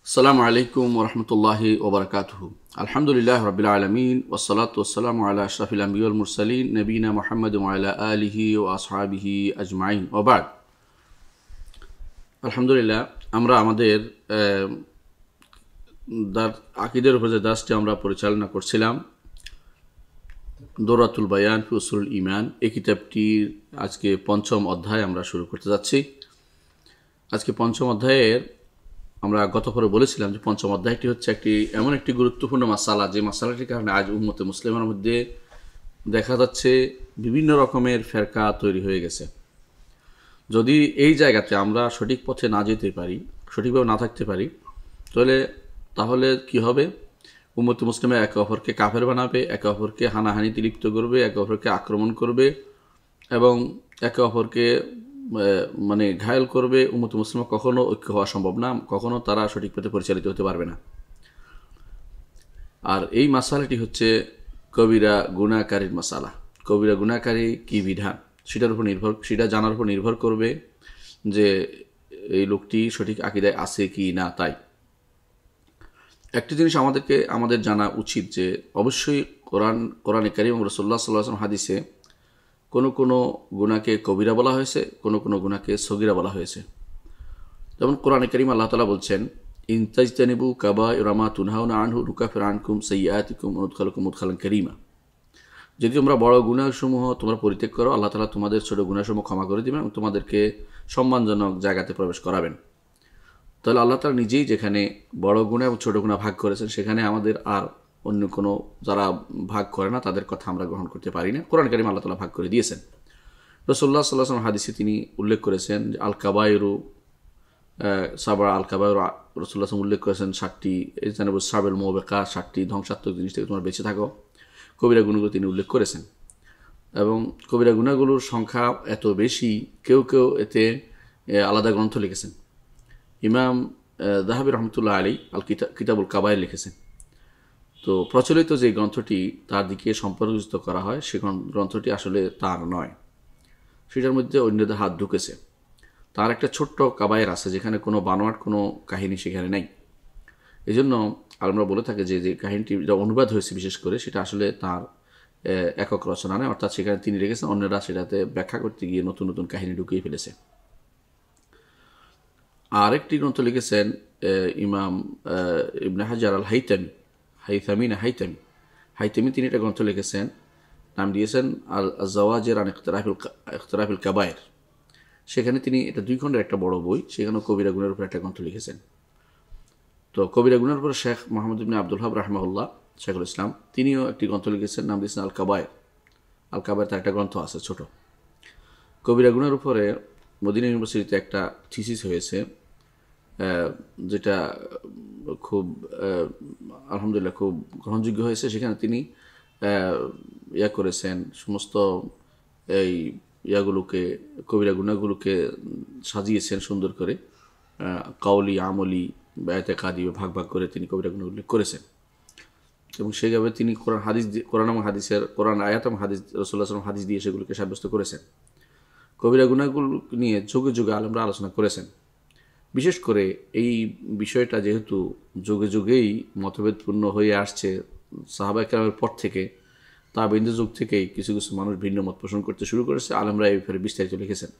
আসসালামু আলাইকুম ওরহমতুল্লাহি ওবরকাতুহু। আলহামদুলিল্লাহ রাব্বিল আলামিন ওয়াসসালাতু ওয়াসসালামু আলা আশরাফিল আমবিয়া ওয়াল মুরসালিন নবিয়িনা মুহাম্মদ ওয়া আলা আলিহি ওয়া আসহাবিহি আজমাইন ওয়া বা'দ। আলহামদুলিল্লাহ, আমরা আমাদের আকীদার উপর যে দাসটি আমরা পরিচালনা করছিলাম, দৌরাতুল বায়ান ফি উসুলুল ঈমান, এই কিতাবটির আজকে পঞ্চম অধ্যায় আমরা শুরু করতে যাচ্ছি। আজকে পঞ্চম অধ্যায়ের আমরা গত পরে বলেছিলাম যে পঞ্চম অধ্যায়টি হচ্ছে এমন একটি গুরুত্বপূর্ণ মাসালা, যে মাসালাটির কারণে আজ উম্মতে মুসলিমের মধ্যে দেখা যাচ্ছে বিভিন্ন রকমের ফেরকা তৈরি হয়ে গেছে। যদি এই জায়গাতে আমরা সঠিক পথে না যেতে পারি, সঠিকভাবে না থাকতে পারি, তাহলে কি হবে? উম্মতে মুসলিমে একে অপরকে কাফের বানাবে, একে অপরকে হানাহানিতে লিপ্ত করবে, একে অপরকে আক্রমণ করবে এবং একে অপরকে ঘায়েল করবে। উম্মতে মুসলিম কখনো ঐক্য হওয়া সম্ভব না, কখনো তারা সঠিক পথে পরিচালিত হতে পারবে না। আর এই মাসালাটি হচ্ছে কবিরা গুনাহকারীর মাসালা। কবিরা গুনাহকারী কি বিধান, সেটা জানার উপর নির্ভর করবে যে এই লোকটি সঠিক আকীদায় আছে কি না। তাই একটি জিনিস আমাদের জানা উচিত যে অবশ্যই কোরআনে কারীম এবং রাসূলুল্লাহ সাল্লাল্লাহু আলাইহি ওয়াসাল্লাম হাদিসে কোনো গুনাহকে কবিরা বলা হয়েছে, কোনো গুনাহকে সগীরা বলা হয়েছে। যেমন কোরআনে কারীম আল্লাহ তাআলা বলছেন, ইন তাজতানিবু কাবায়িরা মা তুনহাউনা আনহু নুকাফির আনকুম সাইয়্যাতিকুম ওয়া নুদখিলুকুম মুদখালান কারীমা। যদি তোমরা বড় গুনাহসমূহ তোমরা পরিত্যাগ করো, আল্লাহ তাআলা তোমাদের ছোট গুনাহসমূহ ক্ষমা করে দিবেন এবং তোমাদেরকে সম্মানজনক জায়গাতে প্রবেশ করাবেন। তাহলে আল্লাহ তাআলা নিজেই যেখানে বড় গুনাহ এবং ছোট গুনাহ ভাগ করেছেন, সেখানে আমাদের আর অন্য কোনো যারা ভাগ করে না তাদের কথা আমরা গ্রহণ করতে পারি না। কোরআন কারীমে আল্লাহ তাআলা ভাগ করে দিয়েছেন। রাসূলুল্লাহ সাল্লাল্লাহু আলাইহি ওয়াসাল্লাম হাদিসে তিনি উল্লেখ করেছেন যে আল কাবায়রু সাবা, আল কাবায়রু রাসূলুল্লাহ উল্লেখ করেছেন 7টি, ইজতানিবু সাবিল মুবিকা, 7টি ধ্বংসাত্মক জিনিস থেকে তোমরা বেঁচে থাকো। কবিরা গুনাহগুলো তিনি উল্লেখ করেছেন এবং কবিরা গুনাহগুলোর সংখ্যা এত বেশি, কেউ এতে আলাদা গ্রন্থ লিখেছেন। ইমাম যাহাবী রাহমাতুল্লাহ আলাইহি কিতাবুল কাবায়ের লিখেছেন। তো প্রচলিত যে গ্রন্থটি তার দিকে সম্পর্কিত করা হয়, সে গ্রন্থটি আসলে তার নয়, সেটার মধ্যে অন্যদের হাত ঢুকেছে। তার একটা ছোট্ট কাবায়ের আছে যেখানে কোনো বানোয়াট কোনো কাহিনী সেখানে নেই। এই জন্য আমরা বলে থাকি যে কাহিনীটি অনুবাদ হয়েছে বিশেষ করে, সেটা আসলে তার একক রচনা নয়, অর্থাৎ সেখানে তিনি রেখেছেন, অন্যরা সেটাতে ব্যাখ্যা করতে গিয়ে নতুন নতুন কাহিনী ঢুকিয়ে ফেলেছে। আরেকটি গ্রন্থ লিখেছেন ইমাম ইবনে হাজার আল হাইতামি, তিনি একটা গ্রন্থ লিখেছেন, নাম দিয়েছেন আল জাওয়াজির আন ইখতিরাফিল কাবায়ের। সেখানে তিনি এটা 2 খণ্ডের একটা বড় বই, সেখানেও কবিরা গুনাহের উপর একটা গ্রন্থ লিখেছেন। তো কবিরা গুনাহের উপর শেখ মোহাম্মদ ইবনে আব্দুল ওয়াহাব রাহিমাহুল্লাহ, শেখুল ইসলাম, তিনিও একটি গ্রন্থ লিখেছেন, নাম দিয়েছেন আল কাবায়ের। তার একটা গ্রন্থ আছে ছোট। কবিরা গুনাহের উপরে মদিনা ইউনিভার্সিটিতে একটা থিসিস হয়েছে, যেটা খুব আলহামদুলিল্লাহ খুব গ্রহণযোগ্য হয়েছে। সেখানে তিনি করেছেন, সমস্ত এই কবিরা গুনাহগুলোকে সাজিয়েছেন সুন্দর করে, কাউলি, আমলি বা ইতিকাদি ভাগ করে তিনি কবিরা গুনাহ উল্লেখ করেছেন। এবং সেইভাবে তিনি কোরআন আয়াত এবং হাদিস, রাসূলুল্লাহ সাল্লাল্লাহু আলাইহি ওয়াসাল্লাম হাদিস দিয়ে সেগুলোকে সাব্যস্ত করেছেন। কবিরা গুনাহগুলো নিয়ে যুগে যুগে আলেমরা আলোচনা করেছেন। বিশেষ করে এই বিষয়টা যেহেতু যুগে যুগেই মতভেদপূর্ণ হয়ে আসছে, সাহাবায়ে কেরামের পর থেকে, তাবেঈনদের যুগ থেকেই কিছু মানুষ ভিন্ন মত পোষণ করতে শুরু করেছে। আলেমরা এই ব্যাপারে বিস্তারিত লিখেছেন।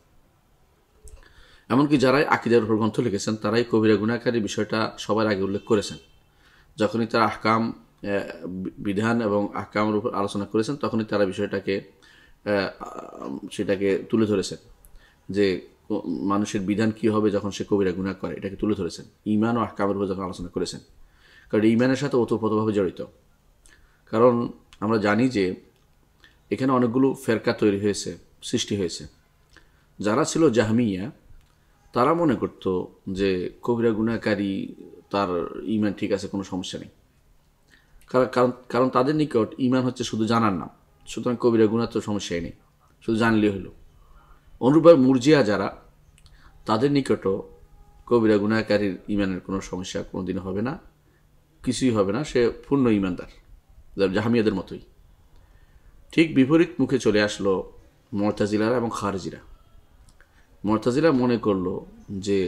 এমনকি যারাই আকীদার উপর গ্রন্থ লিখেছেন, তারাই কবিরা গুনাহকারী বিষয়টা সবার আগে উল্লেখ করেছেন। যখনই তারা আহকাম, বিধান এবং আহকামের উপর আলোচনা করেছেন, তখনই তারা সেটাকে তুলে ধরেছেন যে মানুষের বিধান কি হবে যখন সে কবিরা গুনাহ করে, এটাকে তুলে ধরেছেন। ঈমান ও আহকামের উপর যখন আলোচনা করেছেন, কারণ ঈমানের সাথে ওতপ্রোতভাবে জড়িত। কারণ আমরা জানি যে এখানে অনেকগুলো ফেরকা সৃষ্টি হয়েছে। যারা ছিল জাহমিয়া, তারা মনে করত যে কবিরা গুনাহকারী তার ঈমান ঠিক আছে, কোনো সমস্যা নেই। কারণ তাদের নিকট ঈমান হচ্ছে শুধু জানার নাম, সুতরাং কবিরা গুনাহ তো সমস্যাই নেই, শুধু জানলেই হলো। অনুরূপভাবে মুরজিয়া যারা, তাদের নিকটও কবিরা গুনাহকারীর ঈমানের কোনো সমস্যা কোনোদিনও হবে না, কিছুই হবে না, সে পূর্ণ ঈমানদার, জাহমিয়াদের মতোই। ঠিক বিপরীত মুখে চলে আসলো মুতাজিলারা এবং খারিজিরা। মুতাজিলা মনে করলো যে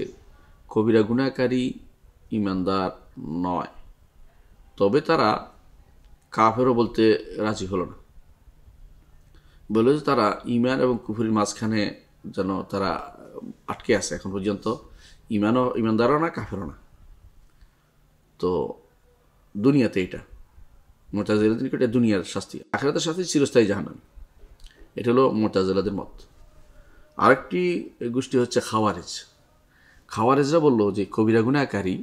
কবিরা গুনাহকারী ইমানদার নয়, তবে তারা কাফেরও বলতে রাজি হলো না। বলে যে তারা ইমান এবং কুফরির মাঝখানে যেন তারা আটকে আছে এখন পর্যন্ত, ইমানদারও না কাফেরও না। তো দুনিয়াতে এটা মুতাজিলাদের নিকট এটা দুনিয়ার শাস্তি, আখিরাতের শাস্তি চিরস্থায়ী জাহান্নাম। এটা হলো মুতাজিলাদের মত। আরেকটি গোষ্ঠী হচ্ছে খাওয়ারেজ। খাওয়ারেজরা বলল যে কবিরা গুনাহকারী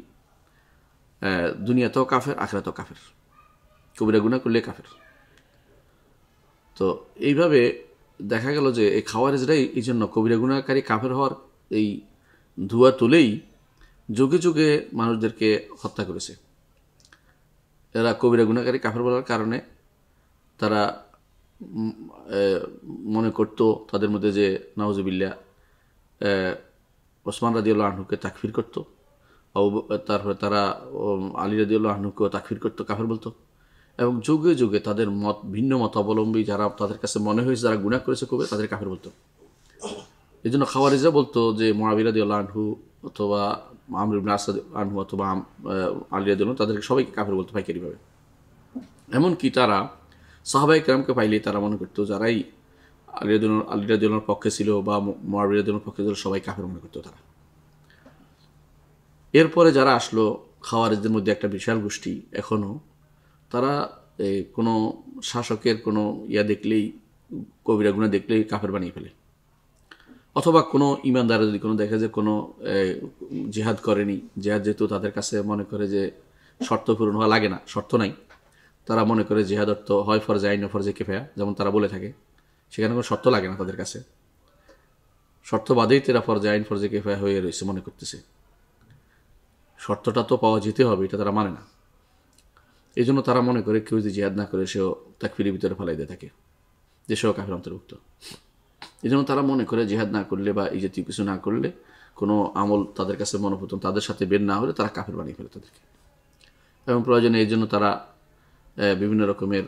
দুনিয়াতেও কাফের, আখিরাতেও কাফের, কবিরা গুনাহ করলে কাফের। তো এইভাবে দেখা গেল যে এই খাওয়ারেজরাই এই জন্য কবিরা গুনাহকারী কাফের হওয়ার এই ধোঁয়া তুলেই যুগে যুগে মানুষদেরকে হত্যা করেছে। এরা কবিরা গুনাহকারী কাফের বলার কারণে তারা মনে করত তাদের মধ্যে যে নাউজুবিল্লাহ ওসমান রাদিয়াল্লাহু আনহুকে তাকফির করত, তারপরে তারা আলী রাদিয়াল্লাহু আনহুকেও তাকফির করত, কাফের বলতো। এবং যুগে যুগে তাদের মত ভিন্ন মতাবলম্বী যারা তাদের কাছে মনে হয়েছে যারা গুনাহ করেছে কবিরা, তাদের কাফের বলতো। এই জন্য খাওয়ারিজরা বলতো যে মুআবিয়া রাদিয়াল্লাহু আনহু অথবা আমর ইবনে আস আনহু অথবা আলী রাদিয়াল্লাহু তাদেরকে সবাইকে কাফের বলতো পাইকারিভাবে। এমনকি তারা সাহাবায়ে কেরামকে পাইলে তারা মনে করতো যারাই আলী রাদিয়াল্লাহুর পক্ষে ছিল বা মুআবিয়া রাদিয়াল্লাহুর পক্ষে ছিল সবাই কাফের মনে করতো তারা। এরপরে যারা আসলো খাওয়ারিজদের মধ্যে একটা বিশাল গোষ্ঠী এখনও, তারা কোনো শাসকের কোনো দেখলেই, কবিরা গুনাহ দেখলেই কাফের বানিয়ে ফেলে। অথবা কোনো ইমানদার যদি কোনো দেখে যে কোনো জিহাদ করেনি, জিহাদ যেহেতু তাদের কাছে মনে করে যে শর্ত পূরণ হওয়া লাগে না, শর্ত নাই, তারা মনে করে জিহাদ অর্থ হয় ফরজে আইন ফরজে কিফায়া, যেমন তারা বলে থাকে, সেখানে কোনো শর্ত লাগে না তাদের কাছে, শর্ত বাদেই তারা ফরজে আইন ফরজে কিফায়া হয়ে রয়েছে মনে করতেছে। শর্তটা তো পাওয়া যেতে হবে, এটা তারা মানে না। এই জন্য তারা মনে করে কেউ যদি জিহাদ না করে সেও তাকফিরের ভিতরে ফেলাই দিয়ে থাকে, যে সেও কাফের অন্তর্ভুক্ত। এই জন্য তারা মনে করে জিহাদ না করলে বা এই জাতীয় কিছু না করলে, কোনো আমল তাদের কাছে মনোপুতন তাদের সাথে বের না হলে তারা কাফের বানিয়ে ফেলে তাদেরকে। এবং প্রয়োজনে এই জন্য তারা বিভিন্ন রকমের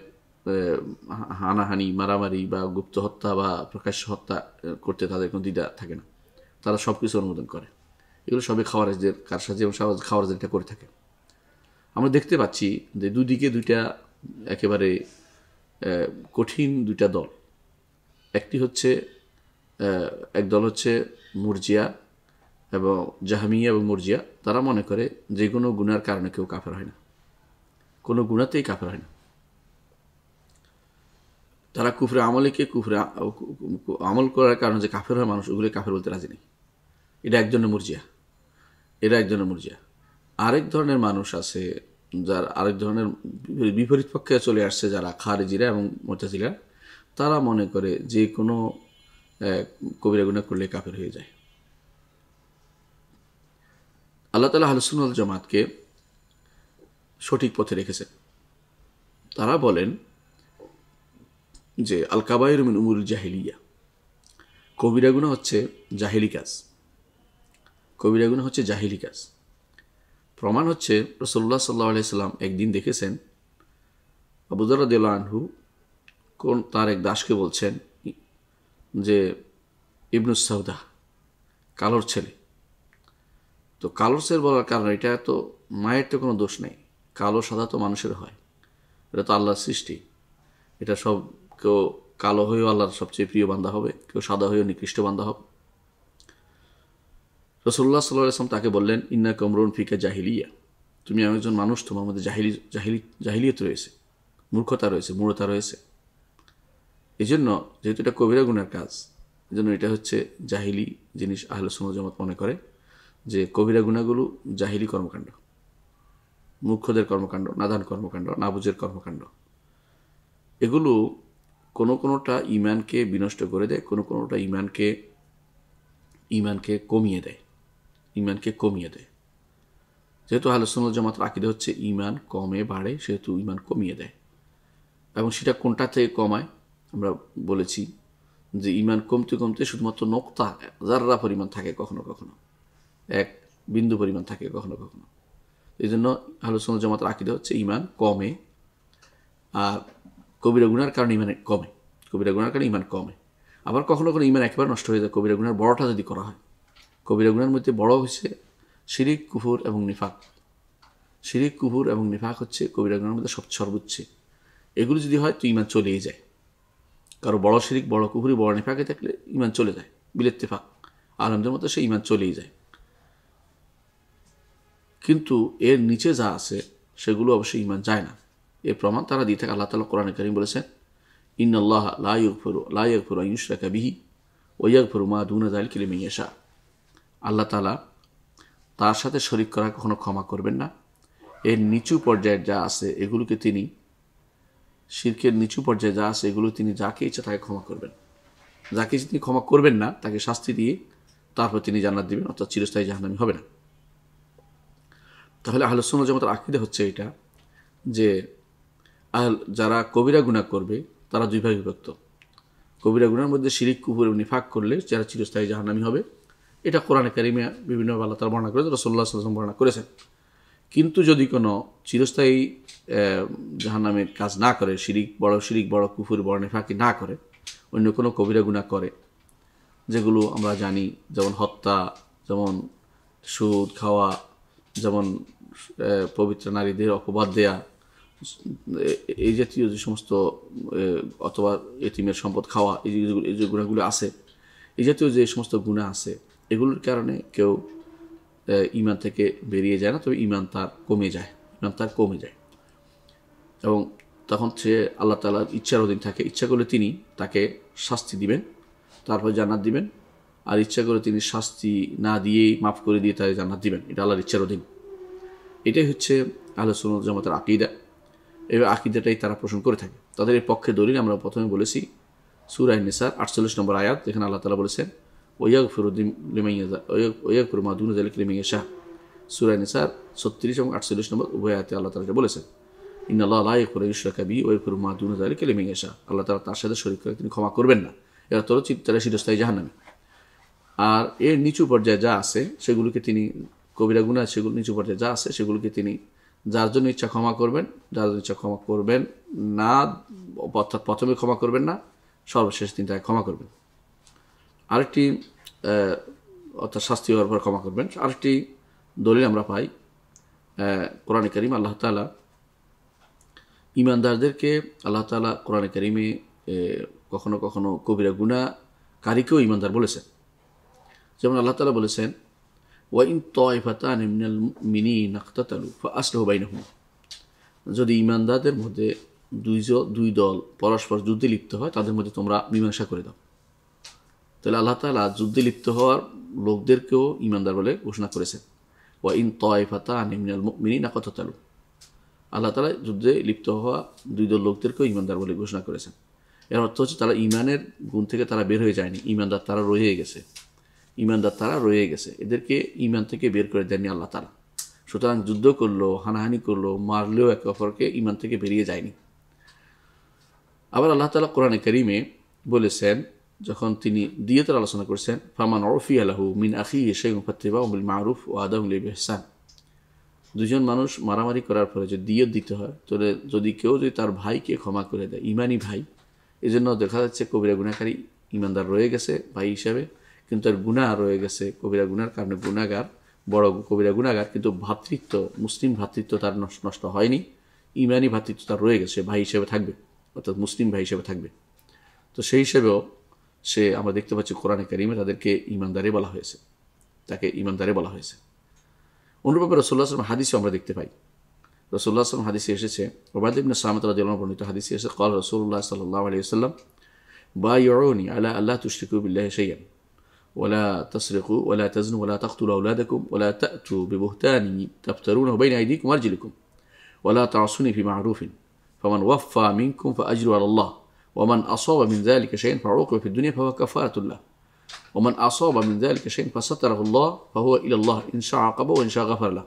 হানাহানি, মারামারি বা গুপ্ত হত্যা বা প্রকাশ্য হত্যা করতে তাদের কোনো দ্বিধা থাকে না, তারা সব কিছু অনুমোদন করে। এগুলো সবই খাওয়ারিজদের কারসাজি এবং খাওয়ারিজদের এটা করে থাকে। আমরা দেখতে পাচ্ছি যে দুদিকে দুইটা একেবারে কঠিন দুইটা দল। একটি হচ্ছে এক দল হচ্ছে মুরজিয়া এবং জাহমিয়া এবং মুরজিয়া, তারা মনে করে যে কোনো গুনার কারণে কেউ কাফের হয় না, কোনো গুনাতেই কাফের হয় না। তারা কুফরে আমলকে কুফরে আমল করার কারণে যে কাফের হয় মানুষ, ওগুলো কাফের বলতে রাজি নেই। এটা একজনের মুরজিয়া, এরা একজনের মুরজিয়া। আরেক ধরনের মানুষ আছে যারা আরেক ধরনের বিপরীত পক্ষে চলে আসছে, যারা খারিজিরা এবং মুতাজিলা, তারা মনে করে যে কোনো কবিরা গুনাহ করলে কাফের হয়ে যায়। আল্লাহ তাআলা আহলুস সুন্নাহ ওয়াল জামাতকে সঠিক পথে রেখেছে। তারা বলেন যে আল কাবায়িরু মিন উমুরিল জাহিলিয়া, কবিরা গুনাহ হচ্ছে জাহিলি কাজ, কবিরা গুনাহ হচ্ছে জাহিলি কাজ। প্রমাণ হচ্ছে রাসূলুল্লাহ সাল্লাল্লাহু আলাইহি সাল্লাম একদিন দেখেছেন আবু যর রাদিয়াল্লাহু আনহু তার এক দাসকে বলছেন যে ইবনুস সাউদা, কালোর ছেলে। তো কালোর ছেলে বলার কারণ, এটা তো মায়ের তো কোনো দোষ নেই, কালো সাদা তো মানুষের হয়, এটা তো আল্লাহর সৃষ্টি। এটা সব, কেউ কালো হয়েও আল্লাহর সবচেয়ে প্রিয় বান্দা হবে, কেউ সাদা হয়েও নিকৃষ্ট বান্দা হবে। রাসূলুল্লাহ সাল্লাল্লাহু আলাইহি ওয়াসাল্লাম তাকে বললেন ইন্নাকা উমরুন ফিকা জাহিলিয়া, তুমি একজন মানুষ, তোমার মধ্যে জাহিলিয়ত রয়েছে, মূর্খতা রয়েছে, মূঢ়তা রয়েছে। এই জন্য যেহেতু এটা কবিরা গুনার কাজ, এই জন্য এটা হচ্ছে জাহিলি জিনিস। আহলে সুন্নাহ জামাত মনে করে যে কবিরা গুনাহগুলো জাহিলি কর্মকাণ্ড, মূর্খদের কর্মকাণ্ড, নাদান কর্মকাণ্ড, নাবুজের কর্মকাণ্ড। এগুলো কোনোটা ঈমানকে বিনষ্ট করে দেয়, কোনোটা ঈমানকে কমিয়ে দেয়, ঈমানকে কমিয়ে দেয়। যেহেতু আহলে সুন্নাহ জামাতের আকীদা হচ্ছে ঈমান কমে বাড়ে, সেহেতু ঈমান কমিয়ে দেয়। এবং সেটা কোনটা থেকে কমায় আমরা বলেছি যে ঈমান কমতে কমতে শুধুমাত্র নোক্তা, যাররা পরিমাণ থাকে, কখনো কখনো এক বিন্দু পরিমাণ থাকে কখনো কখনো। এই জন্য আহলে সুন্নাহ জামাতের আকীদা হচ্ছে ঈমান কমে, আর কবিরা গুনার কারণে ঈমান কমে, কবিরা গুনার কারণে ঈমান কমে। আবার কখনো কখনো ঈমান একেবারে নষ্ট হয়ে যায় কবিরা গুনার বড়টা যদি করা হয়। কবিরা গুনার মধ্যে বড় হচ্ছে শিরিক, কুফর এবং নিফাক, শিরিক, কুফর এবং নিফাক হচ্ছে কবিরা গুনাহের মধ্যে সবচেয়ে সর্বোচ্চ। এগুলো যদি হয় তো ঈমান চলেই যায়। কারো বড় শিরিক, বড় কুফরি, বড় নিফাকে থাকলে ঈমান চলে যায় বিলেত্তেফাক, আলেমদের মতো সে ঈমান চলেই যায়। কিন্তু এর নিচে যা আছে সেগুলো অবশ্যই ঈমান যায় না। এর প্রমাণ তারা দিয়ে থাকে। আল্লাহ তাআলা কোরআনে কারীম বলেছেন, ইন্নাল্লাহা লা ইয়াগফিরু আন ইউশরাকা বিহি ওয়া ইয়াগফিরু মা দুনা যালিকা লিমান ইয়াশা। আল্লাহ তাআলা তার সাথে শরীক করা কখনো ক্ষমা করবেন না। এর নিচু পর্যায়ে যা আছে এগুলোকে তিনি, শিরকের নিচু পর্যায়ে যা আছে এগুলো তিনি যাকে ইচ্ছা তাকে ক্ষমা করবেন। যাকে ইচ্ছা তিনি ক্ষমা করবেন না, তাকে শাস্তি দিয়ে তারপর তিনি জান্নাত দিবেন, অর্থাৎ চিরস্থায়ী জাহান্নামী হবে না। তাহলে আহলে সুন্নাত ওয়াল জামাতের আকীদা হচ্ছে এটা যে যারা কবিরা গুনাহ করবে তারা দুই ভাগে বিভক্ত। কবিরা গুনাহের মধ্যে শিরিক, কুফর এবং নিফাক করলে যারা চিরস্থায়ী জাহান্নামী হবে, এটা কোরআনে কারিমে বিভিন্নভাবে আল্লাহ তাআলা বর্ণনা করেছেন, রাসূলুল্লাহ সাল্লাল্লাহু আলাইহি ওয়াসাল্লাম বর্ণনা করেছেন। কিন্তু যদি কোনো চিরস্থায়ী জাহান্নামের কাজ না করে, শিরিক, বড় কুফর, বড় নিফাকি না করে, অন্য কোনো কবিরা গুনাহ করে, যেগুলো আমরা জানি, যেমন হত্যা, যেমন সুদ খাওয়া, যেমন পবিত্র নারীদের অপবাদ দেয়া, এই জাতীয় যে সমস্ত, অথবা এতিমের সম্পদ খাওয়া, এই যে গুনাহগুলো আছে, এই জাতীয় যে সমস্ত গুনাহ আছে, এগুলোর কারণে কেউ ঈমান থেকে বেরিয়ে যায় না, তবে ঈমান তার কমে যায়। এবং তখন সে আল্লাহ তাআলার ইচ্ছার অধীন থাকে। ইচ্ছা করলে তিনি তাকে শাস্তি দিবেন, তারপর জান্নাত দিবেন, আর ইচ্ছা করে তিনি শাস্তি না দিয়েই মাফ করে দিয়ে তাকে জান্নাত দিবেন। এটা আল্লাহর ইচ্ছার অধীন। এটাই হচ্ছে আহলে সুন্নাত ওয়াল জামাতের আকীদা। এই আকীদাটাই তারা পোষণ করে থাকে। তাদের এই পক্ষে দলিল আমরা প্রথমে বলেছি সূরা নিসার 48 নম্বর আয়াত, যেখানে আল্লাহ তাআলা বলেছেন, ওয়ায়াগফিরু মা দুনা যালিকা লিমান ইয়াশা। সূরা নিসার 36 এবং 48 নম্বর উভয় আয়াতে আল্লাহ তাআলা বলেছেন, ইন্নাল্লাহা লা ইয়াগফিরু আন ইউশরাকা বিহি ওয়া ইয়াগফিরু মা দুনা যালিকা লিমান ইয়াশা। আল্লাহ তাআলা তার সাথে শরীক করে তিনি ক্ষমা করবেন না। এরা তো চিরস্থায়ী জাহান্নামী। আর এর নিচু পর্যায়ে যা আছে সেগুলোকে তিনি, কবিরা গুনাহ সেগুলো নিচু পর্যায়ে যা আছে সেগুলোকে তিনি যার জন্য ইচ্ছা ক্ষমা করবেন, যার জন্য ইচ্ছা ক্ষমা করবেন না, অর্থাৎ প্রথমে ক্ষমা করবেন না, সর্বশেষ তিনি তাকে ক্ষমা করবেন। আরেকটি অর্থাৎ শাস্তি হওয়ার পর ক্ষমা করবেন। আরেকটি দলিল আমরা পাই কোরআনে কারীম, আল্লাহ তাআলা ঈমানদারদেরকে, আল্লাহ তাআলা কোরআনে কারীমে কখনো কখনো কবিরা গুনাহকারীকেও ঈমানদার বলেছেন। যেমন আল্লাহ তাআলা বলেছেন, ওয়া ইন তায়ফাতানি মিনাল মুমিনিনা ইকতাতালু ফাআসলিহু বাইনাহুম। যদি ঈমানদারদের মধ্যে দুই দল পরস্পর যুদ্ধে লিপ্ত হয়, তাদের মধ্যে তোমরা মীমাংসা করে দাও। তাহলে আল্লাহ তাআলা যুদ্ধে লিপ্ত হওয়ার লোকদেরকেও ঈমানদার বলে ঘোষণা করেছেন। ওয়া ইন তায়ফাতানি মিনাল মুমিনিনা ইকতাতালু, আল্লাহ তাআলা যুদ্ধে লিপ্ত হওয়া দুই দল লোকদেরকেও ঈমানদার বলে ঘোষণা করেছেন। এর অর্থ হচ্ছে তারা ঈমানের গুণ থেকে তারা বের হয়ে যায়নি, ঈমানদার তারা রয়ে গেছে। এদেরকে ঈমান থেকে বের করে দেননি আল্লাহ তাআলা। সুতরাং যুদ্ধ করলো, হানাহানি করলো, মারলেও একে অপরকে ঈমান থেকে বেরিয়ে যায়নি। আবার আল্লাহ তাআলা কোরআনে কারীমে বলেছেন, যখন তিনি দিয়তের আলোচনা করেছেন, ফামান উফিয়া লাহু মিন আখিহি শাইউন ফাত্তিবাউন বিল মারুফ ওয়া আদাউন বিল ইহসান। দুজন মানুষ মারামারি করার পরে যে দিয়ত দিতে হয়, তাহলে যদি কেউ তার ভাইকে ক্ষমা করে দেয়, ঈমানি ভাই, এই জন্য দেখা যাচ্ছে কবিরা গুনাহকারী ঈমানদার রয়ে গেছে ভাই হিসাবে, কিন্তু তার গুনাহ রয়ে গেছে, কবিরা গুনার কারণে গুনাহগার, বড় কবিরা গুনাহগার, কিন্তু ভ্রাতৃত্ব, মুসলিম ভ্রাতৃত্ব তার নষ্ট হয়নি, ঈমানি ভ্রাতৃত্ব তার রয়ে গেছে, ভাই হিসেবে থাকবে, অর্থাৎ মুসলিম ভাই হিসেবে থাকবে। তো সেই হিসেবেও আমরা দেখতে পাচ্ছি কোরআনে কারীমে তাকে ঈমানদারে বলা হয়েছে। অনুরূপে রাসূলুল্লাহ সাল্লাল্লাহু আলাইহি ওয়াসাল্লাম হাদিসে আমরা দেখতে পাই, রাসূলুল্লাহ সাল্লাল্লাহু আলাইহি ওয়াসাল্লাম হাদিসে এসেছে, উবাদা ইবনে সামিত রাদিয়াল্লাহু আনহু বর্ণিত হাদিসে এসেছে, ক্বাল রাসূলুল্লাহ সাল্লাল্লাহু আলাইহি ওয়াসাল্লাম, বায়উনি আলা আল্লা তুশরিকু বিল্লাহি শাইআন ওয়ালা তাসরিকু ওয়ালা তাজনু ওয়ালা তাকতুলু আওলাদাকুম ওয়ালা তা'তু বিবুহতানি তাফতারুনাহু বাইনা আইদিকুম ওয়া আরজুলিকুম ওয়ালা তা'সুনি ফি মা'রুফিন ফামান ওয়াফা মিনকুম ফাআজরুহু আলা আল্লাহ ওয়ামান আসাবা মিন যালিকা শাইআন ফাউকুবা ফিদ দুনিয়া ফাহুয়া কাফারাতুল লাহ ওমান আসাবা মিন যালিকা শাইআন ফাসাতারাহু আল্লাহ ফাহুয়া ইলা আল্লাহ ইন শাআ আকাবা ওয়া ইন শাআ গাফারা লাহ।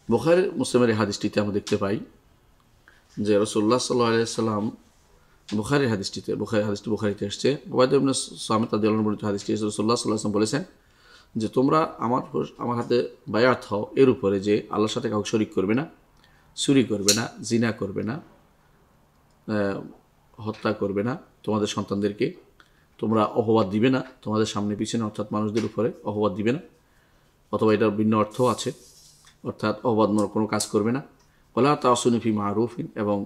বুখারী মুসলিমের এই হাদিসটিতে আমরা দেখতে পাই যে রাসূলুল্লাহ সাল্লাল্লাহু আলাইহি ওয়াসাল্লাম, বুখারীর হাদিসটি বুখারীতে এসেছে, উবাদা ইবনে সামিত রাদিয়াল্লাহু আনহু বর্ণিত হাদিসটি, রাসূলুল্লাহ সাল্লাল্লাহু আলাইহি ওয়াসাল্লাম বলেছেন যে তোমরা আমার হাতে বায়াত হও এর উপরে যে আল্লাহর সাথে কাউকে শরীক করবে না, চুরি করবে না, জিনা করবে না, হত্যা করবে না, তোমাদের সন্তানদেরকে তোমরা অপবাদ দিবে না, তোমাদের সামনে পিছনে অর্থাৎ মানুষদের উপরে অপবাদ দিবে না, অথবা এটার ভিন্ন অর্থ আছে, অর্থাৎ অবাধমূলক কোনো কাজ করবে না। ওয়ালা তাসুনি ফি মারুফিন, এবং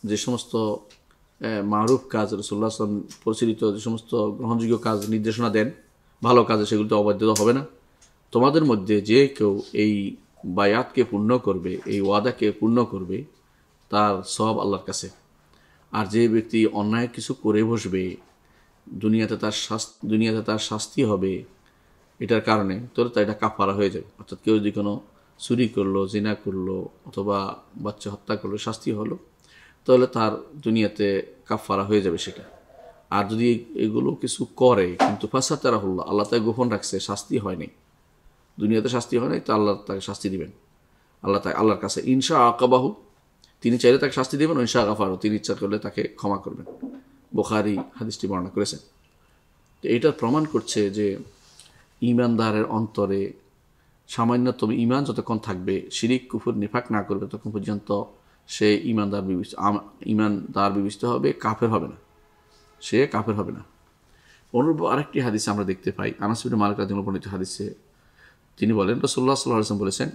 যে সমস্ত মারুফ কাজ রাসূলুল্লাহ সাল্লাল্লাহু আলাইহি ওয়াসাল্লাম পরিচালিত যে সমস্ত গ্রহণযোগ্য কাজ নির্দেশনা দেন ভালো কাজে, সেগুলিতে অবাধ্যত হবে না। তোমাদের মধ্যে যে কেউ এই বায়াতকে পূর্ণ করবে, এই ওয়াদাকে পূর্ণ করবে, তার সওয়াব আল্লাহর কাছে। আর যে ব্যক্তি অন্যায় কিছু করে বসবে, দুনিয়াতে তার শাস্তি হবে এটার কারণে, তোর তা এটা কাফারা হয়ে যাবে। অর্থাৎ কেউ যদি কোনো চুরি করলো, জিনা করলো, অথবা বাচ্চা হত্যা করলো, শাস্তি হলো, তাহলে তার দুনিয়াতে কাফারা হয়ে যাবে সেটা। আর যদি এগুলো কিছু করে কিন্তু ফাসাতারাহুল্লাহ, আল্লাহ তাকে গোপন রাখছে, শাস্তি হয়নি, দুনিয়াতে শাস্তি হয় নাই, তো আল্লাহ তাকে শাস্তি দিবেন। আল্লাহর কাছে ইনশা আকাবাহু, তিনি চাইলে তাকে শাস্তি দেবেন, ইনশা গাফারু, তিনি ইচ্ছা করলে তাকে ক্ষমা করবেন। বুখারী হাদিসটি বর্ণনা করেছেন। তো এটা প্রমাণ করছে যে ঈমানদারের অন্তরে সামান্যতম ঈমান যতক্ষণ থাকবে, শিরিক কুফর নিফাক না করবে, ততক্ষণ পর্যন্ত সে ঈমানদার বিবেচিত হবে, কাফের হবে না, সে কাফের হবে না। অনুরূপ আরেকটি হাদিসে আমরা দেখতে পাই, আনাস ইবনে মালিক রাদিয়াল্লাহু আনহু বর্ণিত হাদিসে তিনি বলেন, রাসূলুল্লাহ সাল্লাল্লাহু আলাইহি ওয়াসাল্লাম বলেছেন,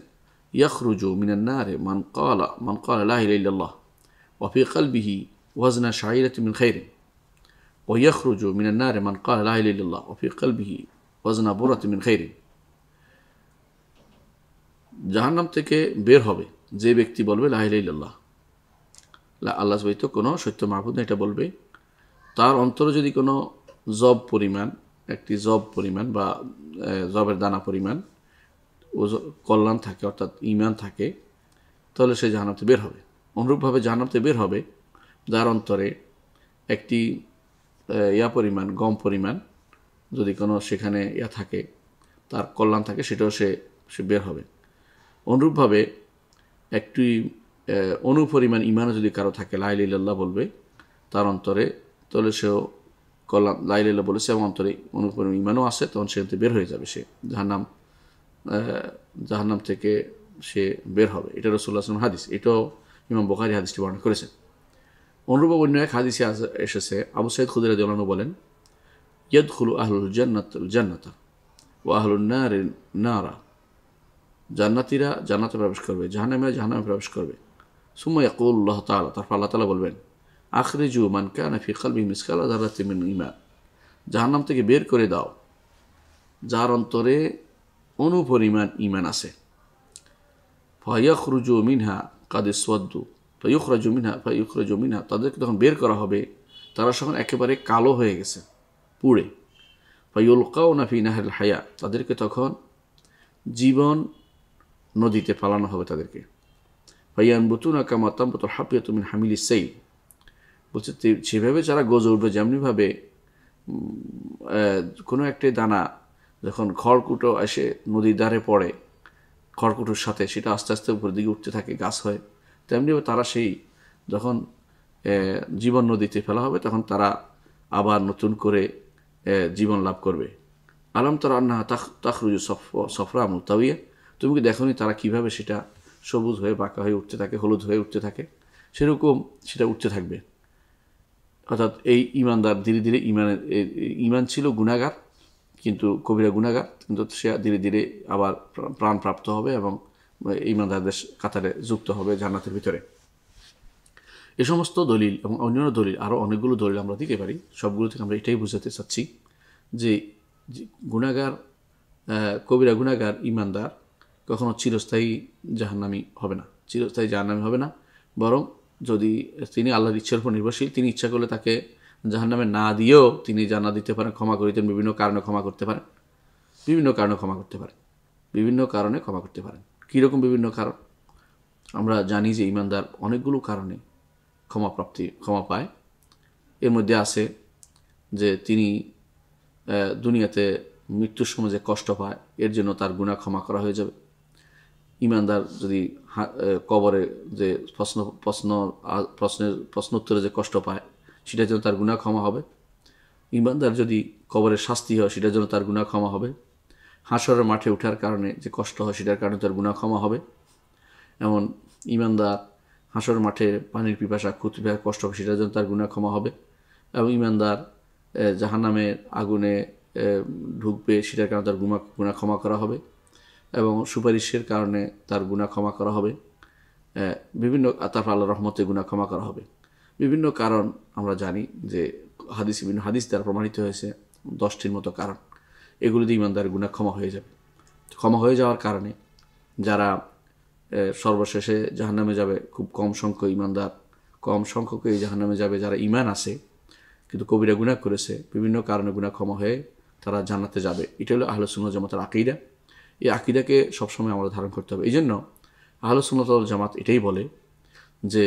ইয়াখরুজু মিনান নারি মান ক্বালা লা ইলাহা ইল্লাল্লাহ ওয়া ফি কলবিহি ওয়াজনা শাঈরাতিন মিন খাইরিন, ওয়া ইয়াখরুজু মিনান নারি মান ক্বালা লা ইলাহা ইল্লাল্লাহ ওয়া ফি কলবিহি ওয়াজনা বুরাতিন মিন খাইরিন। জাহান্নাম থেকে বের হবে যে ব্যক্তি বলবে লা ইলাহা ইল্লাল্লাহ, আল্লাহ ব্যতীত কোনো সত্য মাবুদ নেই, এটা বলবে। তার অন্তরে যদি কোনো জব পরিমাণ বা জবের দানা পরিমাণ কল্যাণ থাকে, অর্থাৎ ঈমান থাকে, তাহলে সে জাহান্নাম থেকে বের হবে। অনুরূপভাবে জাহান্নাম থেকে বের হবে যার অন্তরে একটি গম পরিমাণ যদি কোনো সেখানে থাকে, তার কল্যাণ থাকে, সেটাও সে বের হবে। অনুরূপভাবে একটি অনুপরিমাণ ঈমানও যদি কারো থাকে, লা ইলাহা ইল্লাল্লাহ বলবে তার অন্তরে, তাহলে সেও কল্যাণ, লা ইলাহা ইল্লাল্লাহ বলেছে এবং অন্তরে অনুপরিমাণ ঈমানও আছে, তখন সেখান থেকে বের হয়ে যাবে, সে জাহান্নাম থেকে সে বের হবে। এটা রাসূলুল্লাহ সাল্লাল্লাহু আলাইহি ওয়াসাল্লাম হাদিস, এটাও ইমাম বুখারী হাদিসটি বর্ণনা করেছেন। অনুরূপ অন্য এক হাদিসে এসেছে, আবু সাঈদ খুদরী রাদিয়াল্লাহু আনহু বলেন, ইয়াদখুলু আহলুল জান্নাতা ওয়া আহলুন নারি নারা, জান্নাতীরা জান্নাতে প্রবেশ করবে, জাহান্নামীরা জাহান্নামে প্রবেশ করবে। সুম্মা ইয়াকুলুল্লাহু তাআলা, তারপর আল্লাহ তাআলা বলবেন, আখরিজু মান কানা ফি কলবিহি মিসকালা যাররাতিন মিন ঈমান, জাহান্নাম থেকে বের করে দাও যার অন্তরে অনুপরিমাণ ঈমান আছে। ফায়াখরুজু মিনহা কাদ ইসওয়াদ্দু ফায়ুখরাজু মিনহা, তাদেরকে তখন বের করা হবে, তারা তখন একেবারে কালো হয়ে গেছে, পুড়ে। ফায়ুলকাউনা ফি নাহরিল হায়া, তাদেরকে তখন জীবন নদীতে ফালানো হবে তাদেরকে। ফায়ানবুতুনা কামা তানবুতুল হাবিয়াতু মিন হামিলিস সাইল, বলছে সেভাবে যারা গজে উঠবে, যেমনিভাবে কোনো একটি দানা যখন খড়কুটো এসে নদীর ধারে পড়ে, খড়কুটোর সাথে সেটা আস্তে আস্তে উপরের দিকে উঠতে থাকে, গাছ হয়, তেমনিভাবে তারা সেই যখন জীবন নদীতে ফেলা হবে, তখন তারা আবার নতুন করে জীবন লাভ করবে। আলাম তারা আন্নাহা তাখরুজু সফরা মুতাওয়িয়া, তুমি কি দেখোনি তারা কিভাবে সেটা সবুজ হয়ে বাঁকা হয়ে উঠতে থাকে, হলুদ হয়ে উঠতে থাকে, সেরকম সেটা উঠতে থাকবে। অর্থাৎ এই ঈমানদার ধীরে ধীরে ঈমান ছিল গুনাহগার, কিন্তু কবিরা গুনাহগার, কিন্তু সে ধীরে ধীরে আবার প্রাণপ্রাপ্ত হবে এবং ঈমানদারদের কাতারে যুক্ত হবে জান্নাতের ভিতরে। এ সমস্ত দলিল এবং অন্যান্য দলিল, আরও অনেকগুলো দলিল আমরা দিতে পারি। সবগুলো থেকে আমরা এটাই বোঝাতে চাচ্ছি যে গুনাহগার, কবিরা গুনাহগার ঈমানদার কখনো চিরস্থায়ী জাহান্নামী হবে না, বরং যদি তিনি আল্লাহর ইচ্ছার উপর নির্ভরশীল, তিনি ইচ্ছা করলে তাকে জাহান্নামে না দিয়েও তিনি জান্নাত দিতে পারেন, ক্ষমা করিতেন, বিভিন্ন কারণে ক্ষমা করতে পারেন। কীরকম বিভিন্ন কারণ? আমরা জানি যে ঈমানদার অনেকগুলো কারণে ক্ষমা পায়। এর মধ্যে আছে যে তিনি দুনিয়াতে মৃত্যুর সময় যে কষ্ট পায়, এর জন্য তার গুনাহ ক্ষমা করা হয়ে যাবে। ঈমানদার যদি কবরে যে প্রশ্নোত্তরে যে কষ্ট পায়, সেটার জন্য তার গুনাহ ক্ষমা হবে। ঈমানদার যদি কবরের শাস্তি হয়, সেটার জন্য তার গুনাহ ক্ষমা হবে। হাসরের মাঠে ওঠার কারণে যে কষ্ট হয়, সেটার কারণে তার গুনাহ ক্ষমা হবে। এমন ঈমানদার হাসরের মাঠে পানির পিপাসা, কষ্ট হবে, সেটার জন্য তার গুনাহ ক্ষমা হবে। এবং ঈমানদার জাহান্নামের আগুনে ঢুকবে, সেটার কারণে তার গুনাহ ক্ষমা করা হবে। এবং সুপারিশের কারণে তার গুনাহ ক্ষমা করা হবে। বিভিন্ন তারপর আল্লাহর রহমতে গুনাহ ক্ষমা করা হবে। বিভিন্ন কারণ আমরা জানি যে বিভিন্ন হাদিস দ্বারা প্রমাণিত হয়েছে 10টির মতো কারণ। এগুলো দিয়ে ইমানদারের গুনাহ ক্ষমা হয়ে যাবে। ক্ষমা হয়ে যাওয়ার কারণে যারা সর্বশেষে জাহান্নামে যাবে, খুব কম সংখ্যক ইমানদার, কম সংখ্যক এই জাহান্নামে যাবে যারা ঈমান আছে কিন্তু কবিরা গুনাহ করেছে, বিভিন্ন কারণে গুনাহ ক্ষমা হয়ে তারা জান্নাতে যাবে। এটা হলো আহলে সুন্নাত জামাতের আকীদা। এই আকীদাকে সবসময় আমরা ধারণ করতে হবে। এই জন্য আহলে সুন্নাত ওয়াল জামাত এটাই বলে যে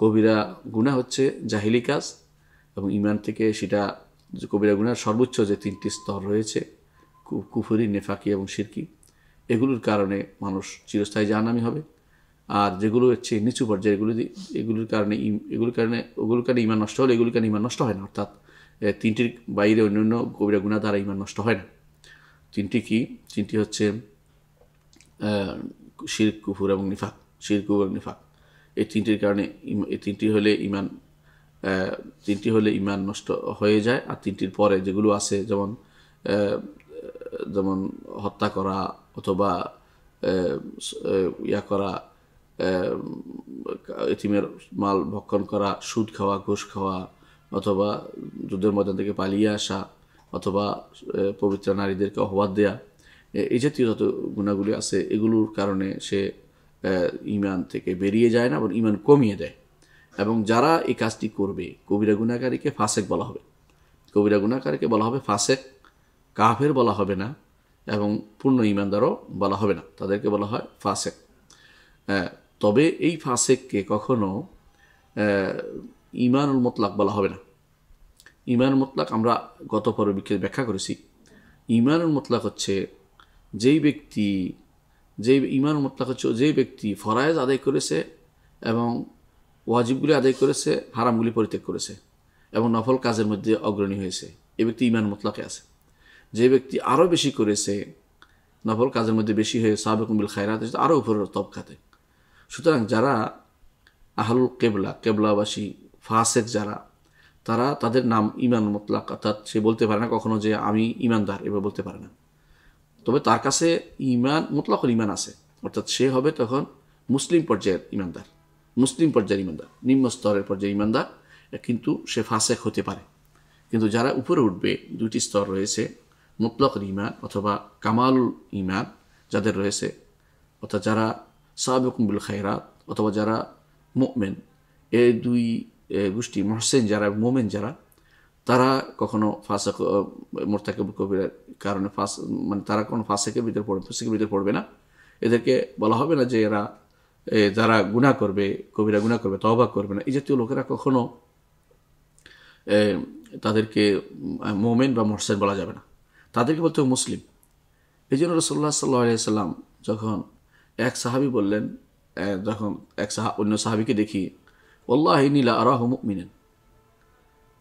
কবিরা গুনাহ হচ্ছে জাহিলি কাজ, এবং ঈমান থেকে সেটা কবিরা গুনার সর্বোচ্চ যে 3টি স্তর রয়েছে, কুফরি, নেফাকি এবং শিরকি, এগুলোর কারণে মানুষ চিরস্থায়ী জাহান্নামী হবে। আর যেগুলো হচ্ছে নিচু পর্যায়ে এগুলোর কারণে ঈমান নষ্ট হলে এগুলোর কারণে ঈমান নষ্ট হয় না। অর্থাৎ 3টির বাইরে অন্যান্য কবিরা গুনাহ দ্বারা ঈমান নষ্ট হয় না। 3টি কি? 3টি হচ্ছে শিরক, কুফর এবং নিফাক। শিরক এবং নিফাক এই 3টির কারণে এই 3টি হলে ঈমান নষ্ট হয়ে যায়। আর 3টির পরে যেগুলো আছে যেমন হত্যা করা অথবা করা, এতিমের মাল ভক্ষণ করা, সুদ খাওয়া, ঘুষ খাওয়া, অথবা যুদ্ধের ময়দান থেকে পালিয়ে আসা, অথবা পবিত্র নারীদেরকে অপবাদ দেয়া, এই জাতীয় যত গুণাগুলি আছে এগুলোর কারণে সে ঈমান থেকে বেরিয়ে যায় না, এবং ঈমান কমিয়ে দেয়। এবং যারা এই কাজটি করবে, কবিরা গুনাহকারীকে ফাসেক বলা হবে। কবিরা গুনাহকারীকে বলা হবে ফাসেক, কাফের বলা হবে না, এবং পূর্ণ ঈমানদারও বলা হবে না, তাদেরকে বলা হয় ফাসেক। তবে এই ফাসেককে কখনো ঈমানুল মুতলাক বলা হবে না। ঈমানুল মুতলাক আমরা গত পর্বে ব্যাখ্যা করেছি। ঈমানুল মুতলাক হচ্ছে যেই ব্যক্তি ফরায়েজ আদায় করেছে এবং ওয়াজিবগুলি আদায় করেছে, হারামগুলি পরিত্যাগ করেছে এবং নফল কাজের মধ্যে অগ্রণী হয়েছে, এই ব্যক্তি ঈমান মুতলাকে আছে। যে ব্যক্তি আরও বেশি করেছে, নফল কাজের মধ্যে বেশি হয়ে সাবিকুন বিল খায়রাত, আরও উপরের তবকাতে। সুতরাং যারা আহলুল কেবলাবাসী ফাসেক যারা, তাদের নাম ঈমান মুতলাক, অর্থাৎ সে বলতে পারে না কখনো যে আমি ঈমানদার, এবার বলতে পারে না। তবে তার কাছে ঈমান মুতলাকুল ঈমান আছে, অর্থাৎ সে হবে তখন মুসলিম পর্যায়ের ঈমানদার, নিম্ন স্তরের পর্যায়ে ঈমানদার, কিন্তু সে ফাসেক হতে পারে। কিন্তু যারা উপরে উঠবে, 2টি স্তর রয়েছে, মুতলাকুল ঈমান অথবা কামালুল ঈমান যাদের রয়েছে, অর্থাৎ যারা সাবিকুন বিল খায়রাত অথবা যারা মুমিন, এই 2 গোষ্ঠী, মুহসিন যারা, মুমিন যারা, তারা কখনো ফাসেক মুরতাকিব কবিরার কারণে তারা কোনো ফাসেকের ভিতরে পড়বে না। এদেরকে বলা হবে না যে এরা যারা গুনাহ করবে, কবিরা গুনাহ করবে, তওবা করবে না। এই জাতীয় লোকেরা কখনো তাদেরকে মুমিন বা মুহসিন বলা যাবে না, তাদেরকে বলতে হবে মুসলিম। এই জন্য রাসূলুল্লাহ সাল্লাল্লাহু আলাইহি সাল্লাম যখন এক সাহাবী বললেন, যখন অন্য সাহাবীকে দেখি, ওয়াল্লাহি ইন্নী লা আরাহু মুমিনান,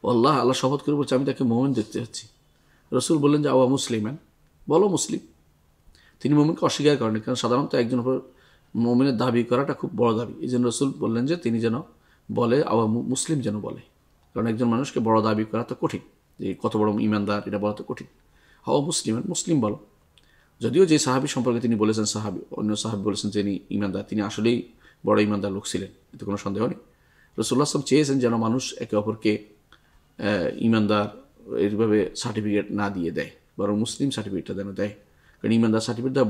আল্লাহ শপথ করে বলছে আমি তাকে মুমিন দেখতে পাচ্ছি। রাসূল বললেন যে আওয়া মুসলিমান, বলো মুসলিম। তিনি মুমিনকে অস্বীকার করেন, কারণ সাধারণত একজন উপর মুমিনের দাবি করাটা খুব বড় দাবি। এই জন্য রাসূল বললেন যে তিনি যেন বলে আওয়া মুসলিম যেন বলে, কারণ একজন মানুষকে বড় দাবি করা তো কঠিন, যে কত বড় ঈমানদার এটা বলা তো কঠিন। আওয়া মুসলিম বলো। যদিও যে সাহাবী সম্পর্কে তিনি বলেছেন, অন্য সাহাবী বলেছেন যে তিনি ঈমানদার, তিনি আসলেই বড় ঈমানদার লোক ছিলেন, এতে কোনো সন্দেহ নেই। রাসূলুল্লাহ সাল্লাল্লাহু আলাইহি ওয়াসাল্লাম চেয়েছেন যেন মানুষ একে অপরকে ঈমানদার এইভাবে সার্টিফিকেট না দিয়ে দেয়, বরং মুসলিম সার্টিফিকেটটা যেন দেয়। কারণ ঈমানদার সার্টিফিকেট দেওয়া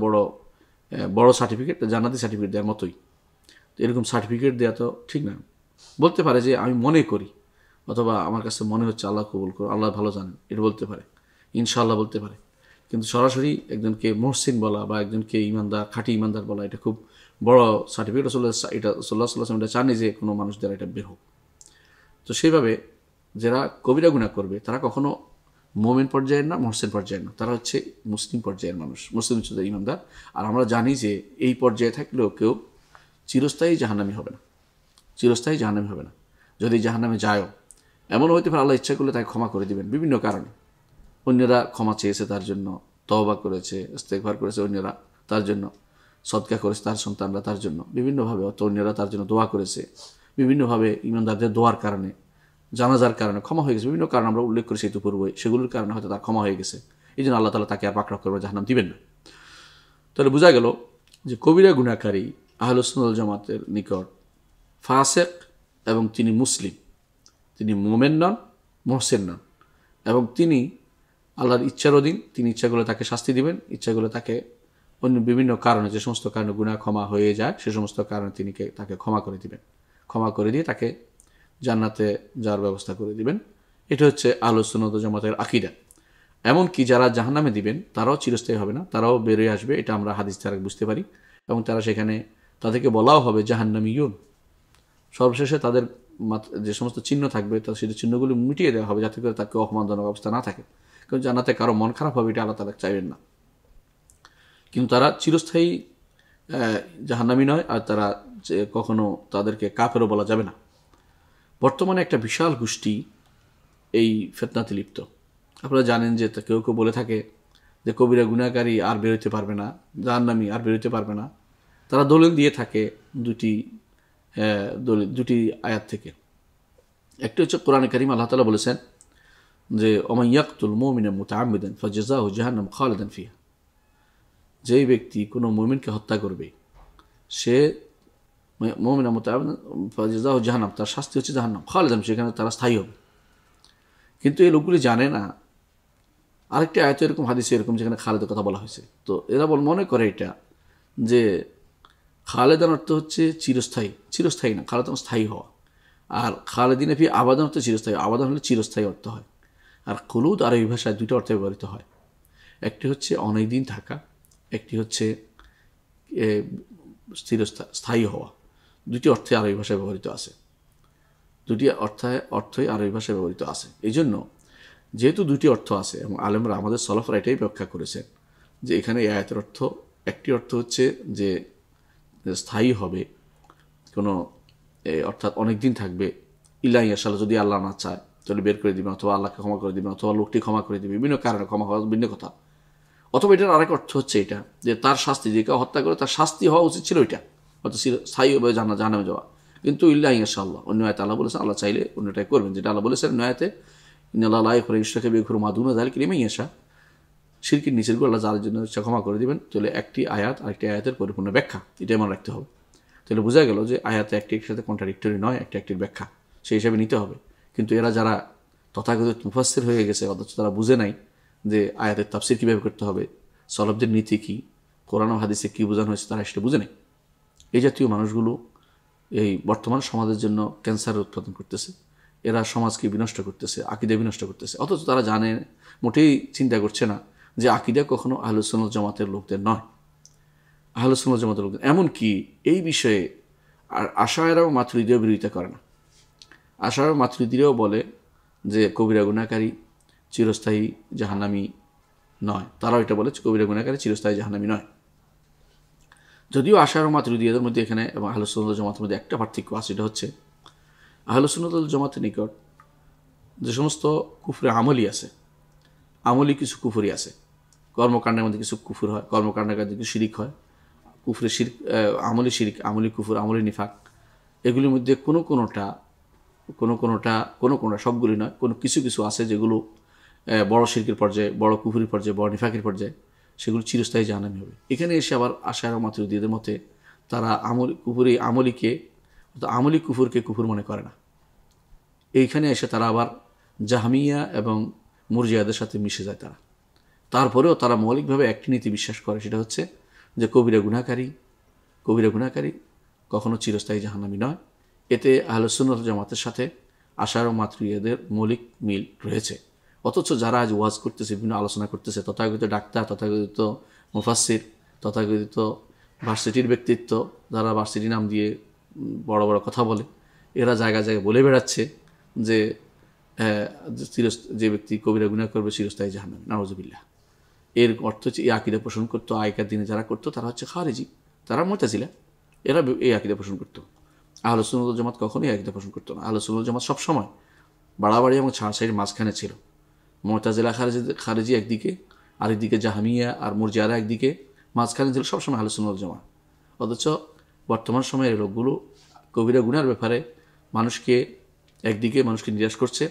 বড় সার্টিফিকেট, জান্নাতি সার্টিফিকেট দেওয়ার মতোই। তো এরকম সার্টিফিকেট দেওয়া তো ঠিক না। বলতে পারে যে আমি মনে করি, অথবা আমার কাছে মনে হচ্ছে আল্লাহ কবুল করো, আল্লাহ ভালো জানেন, এটা বলতে পারে, ইনশাআল্লাহ বলতে পারে। কিন্তু সরাসরি একজনকে মুহসিন বলা বা একজনকে ঈমানদার, খাঁটি ঈমানদার বলা, এটা খুব বড় সার্টিফিকেট। রাসূলুল্লাহ সাল্লাল্লাহু আলাইহি ওয়াসাল্লাম এটা চাননি যে কোনো মানুষ দ্বারা এটা বের হোক। তো সেইভাবে যারা কবিরা গুনাহ করবে তারা কখনো মুমিন পর্যায়ের না, মুহসিন পর্যায়ের না, তারা হচ্ছে মুসলিম পর্যায়ের মানুষ, মুসলিম হচ্ছে ঈমানদার। আর আমরা জানি যে এই পর্যায়ে থাকলেও কেউ চিরস্থায়ী জাহান্নামী হবে না। যদি জাহান্নামে যায়ও, এমনও হইতে পারে আল্লাহ ইচ্ছা করলে তাকে ক্ষমা করে দিবেন বিভিন্ন কারণে। অন্যরা ক্ষমা চেয়েছে তার জন্য, তওবা করেছে, ইস্তেগফার করেছে অন্যরা তার জন্য, সদকা করেছে তার সন্তানরা তার জন্য বিভিন্নভাবে, অন্যরা তার জন্য দোয়া করেছে বিভিন্নভাবে। ঈমানদারদের দোয়ার কারণে, জানাজার কারণে ক্ষমা হয়ে গেছে, বিভিন্ন কারণ আমরা উল্লেখ করেছি ইতিপূর্বে, সেগুলোর কারণে হয়তো তার ক্ষমা হয়ে গেছে। এই জন্য আল্লাহ তাআলা তাকে আর পাকড়াও করবে, জাহান্নাম দিবেন না। তো তাহলে বোঝা গেল যে কবিরা গুনাহকারী আহলুস সুন্নাহ ওয়াল জামাতের নিকট ফাসিক এবং তিনি মুসলিম, তিনি মুমিন নন, মুহসিন নন, এবং তিনি আল্লাহর ইচ্ছার অধীন। তিনি ইচ্ছা করলে তাকে শাস্তি দিবেন, ইচ্ছা করলে তাকে অন্য বিভিন্ন কারণে, যে সমস্ত কারণে গুনাহ ক্ষমা হয়ে যায় সে সমস্ত কারণে তিনি তাকে ক্ষমা করে দিবেন, ক্ষমা করে দিয়ে তাকে জান্নাতে যাওয়ার ব্যবস্থা করে দিবেন। এটা হচ্ছে আহলুস সুন্নাহ ওয়াল জামাতের আকীদা। এমনকি যারা জাহান্নামে দিবেন তারাও চিরস্থায়ী হবে না, তারাও বেরিয়ে আসবে, এটা আমরা হাদিস দ্বারা বুঝতে পারি। এবং তারা সেখানে তাদেরকে বলাও হবে জাহান্নামীয়ুন। সর্বশেষে তাদের যে সমস্ত চিহ্ন থাকবে তার সেই চিহ্নগুলি মিটিয়ে দেওয়া হবে, যাতে করে তাকে অপমানজনক অবস্থা না থাকে। কারণ জান্নাতে কারো মন খারাপ হবে এটা আল্লাহ তাআলা চাইবেন না। কিন্তু তারা চিরস্থায়ী জাহান্নামী নয়, আর তারা যে কখনো তাদেরকে কাফেরও বলা যাবে না। বর্তমানে একটা বিশাল গোষ্ঠী এই ফিতনাতে লিপ্ত। আপনারা জানেন যে কেউ কেউ বলে থাকে যে কবিরা গুনাহকারী আর বেরোতে পারবে না, জাহান্নামী আর বেরোতে পারবে না। তারা দলিল দিয়ে থাকে দুটি আয়াত থেকে। একটা হচ্ছে কোরআনে কারীম, আল্লাহ তাআলা বলেছেন যে ওমান ইয়াকতুল মুমিনা মুতাআম্মিদান ফাজাযাহু জাহান্নাম খালিদান ফিহা। যেই ব্যক্তি কোনো মুমিনকে হত্যা করবে সে মুমিনা মুতাআম্মিদান ফাজাযাহু জাহান্নাম, তার শাস্তি হচ্ছে জাহান্নাম খালিদান, সেখানে তারা স্থায়ী হবে। কিন্তু এই লোকগুলি জানে না আরেকটি আয়াত এরকম, হাদিসে এরকম, যেখানে খালেদের কথা বলা হয়েছে। তো এরা মনে করে এটা যে খালেদান অর্থ হচ্ছে চিরস্থায়ী, চিরস্থায়ী না, খালেদান স্থায়ী হওয়া। আর খালেদিন ফি আবাদান অর্থ চিরস্থায়ী, আবাদান হলে চিরস্থায়ী অর্থ হয়। আর খুলুদ আরবি ভাষায় দুটো অর্থে ব্যবহৃত হয়, একটি হচ্ছে অনেক দিন থাকা, একটি হচ্ছে স্থায়ী হওয়া। দুটি অর্থে আরবি ভাষায় ব্যবহৃত আছে, দুটি অর্থই আরবি ভাষায় ব্যবহৃত আছে। এই জন্য যেহেতু দুটি অর্থ আছে এবং আলেমরা আমাদের সলফরা এটাই ব্যাখ্যা করেছেন যে এখানে এই আয়াতের অর্থ, একটি অর্থ হচ্ছে যে স্থায়ী হবে, কোনো অর্থাৎ অনেক দিন থাকবে, ইল্লা ইয়াশাল, যদি আল্লাহ না চায় তাহলে বের করে দিবেন, অথবা আল্লাহকে ক্ষমা করে দিবেন, অথবা লোকটি ক্ষমা করে দিবে, বিভিন্ন কারণে ক্ষমা হওয়া ভিন্ন কথা। অথবা এটার আরেক অর্থ হচ্ছে এটা যে তার শাস্তি, যে কেউ হত্যা করে তার শাস্তি হওয়া উচিত ছিল এটা, অর্থাৎ স্থায়ীভাবে জাহান্নামে যাওয়া। কিন্তু ইল্লা ইয়াশাল্লাহ, অন্য আয়াতে আল্লাহ বলেছেন আল্লাহ চাইলে অন্যটাই করবেন, যেটা আল্লাহ বলেছেন অন্য আয়াতে ইন্নাল্লাহা লা ইয়াগফিরু ইশরাকা বিহি ওয়া মা দুনা যালিকা লিমান ইয়াশা, শিরকের নিচের গুলো আল্লাহ যার জন্য ইচ্ছা ক্ষমা করে দিবেন। তাহলে একটি আয়াত আরেকটি আয়াতের পরিপূর্ণ ব্যাখ্যা, এটাই মনে রাখতে হবে। তাহলে বোঝা গেল যে আয়াতে একটির সাথে কন্ট্রাডিক্টরি নয়, একটির ব্যাখ্যা সেই হিসাবে নিতে হবে। কিন্তু এরা যারা তথাকথিত মুফাসসির হয়ে গেছে, অথচ তারা বুঝে নাই যে আয়াতের তাফসীর কীভাবে করতে হবে, সলফদের নীতি কী, কোরআন ও হাদিসে কী বোঝানো হয়েছে, তারা সেটা বুঝে নেই। এই জাতীয় মানুষগুলো এই বর্তমান সমাজের জন্য ক্যান্সার উৎপাদন করতেছে, এরা সমাজকে বিনষ্ট করতেছে, আকীদা বিনষ্ট করতেছে। অথচ তারা জানে, মোটেই চিন্তা করছে না যে আকীদা কখনো আহলুস সুন্নাহ ওয়াল জামাতের লোকদের নয়, আহলুস সুন্নাহ ওয়াল জামাতের লোকদের। এমনকি এই বিষয়ে আশায়েরাও মাতুরিদিও বিরোধিতা করে না। আশায়েরা মাতুরিদিও বলে যে কবিরা গুনাহকারী চিরস্থায়ী জাহান্নামী নয়, তারাও এটা বলে কবিরা গুনাহকারী চিরস্থায়ী জাহান্নামী নয়। যদিও আশায়েরা মাতুরিদিদের মধ্যে এখানে এবং আহলুস সুন্নাহ ওয়াল জামাতের মধ্যে একটা পার্থক্য আছে, এটা হচ্ছে আহলুস সুন্নাহ ওয়াল জামাতের নিকট যে সমস্ত কুফরে আমলি আছে, আমলি কিছু কুফরি আছে, কর্মকাণ্ডের মধ্যে কিছু কুফর হয়, কর্মকাণ্ডের কাছে কিছু শিরিক হয়, কুফরে শিরিক, আমলি শিরিক, আমলি কুফর, আমলি নিফাক, এগুলির মধ্যে কোনো কোনোটা সবগুলি নয়, কিছু কিছু আছে যেগুলো বড় শিরকের পর্যায়ে, বড় কুফরির পর্যায়ে, বড় নিফাকের পর্যায়ে, সেগুলো চিরস্থায়ী জাহান্নামী হবে। এখানে এসে আবার আশায়েরা মাতুরিদিদের মতে তারা আমলি কুফরকে কুফর মনে করে না। এইখানে এসে তারা আবার জাহমিয়া এবং মুরজিয়াদের সাথে মিশে যায়। তারপরেও তারা মৌলিকভাবে একটি নীতি বিশ্বাস করে, সেটা হচ্ছে যে কবিরা গুনাহকারী কখনো চিরস্থায়ী জাহান্নামী নয়। এতে আহলুস সুন্নাহ ওয়াল জামাতের সাথে আশায়েরা মাতুরিদিদের মৌলিক মিল রয়েছে। অথচ যারা আজ ওয়াজ করতেছে, বিভিন্ন আলোচনা করতেছে, তথাকথিত ডাক্তার, তথাকথিত মুফাসসির, তথাকথিত ভার্সিটির ব্যক্তিত্ব, যারা ভার্সিটি নাম দিয়ে বড় বড় কথা বলে, এরা জায়গায় জায়গায় বলে বেড়াচ্ছে যে যে ব্যক্তি কবিরা গুনাহ করবে চিরস্থায়ী জাহান্নামী, নাউযুবিল্লাহ। এর অর্থ হচ্ছে এই আকীদা পোষণ করতো আগেকার দিনে যারা করতো, তারা হচ্ছে খারিজি, তারা মুতাজিলা, এরা এই আকীদা পোষণ করতো। আহলুস সুন্নাহ ওয়াল জামাত কখনোই এই আকীদা পোষণ করতো না। আহলুস সুন্নাহ ওয়াল জামাত সবসময় বাড়াবাড়ি এবং ছাড়াছাড়ির মাঝখানে ছিল। মুতাজিলা খারিজি একদিকে, আরেকদিকে জাহমিয়া আর মুরজিয়ারা একদিকে, মাঝখানে ছিল সবসময় আহলুস সুন্নাহ ওয়াল জামাত। অথচ বর্তমান সময়ের লোকগুলো কবিরা গুনার ব্যাপারে একদিকে মানুষকে নিরাশ করছে,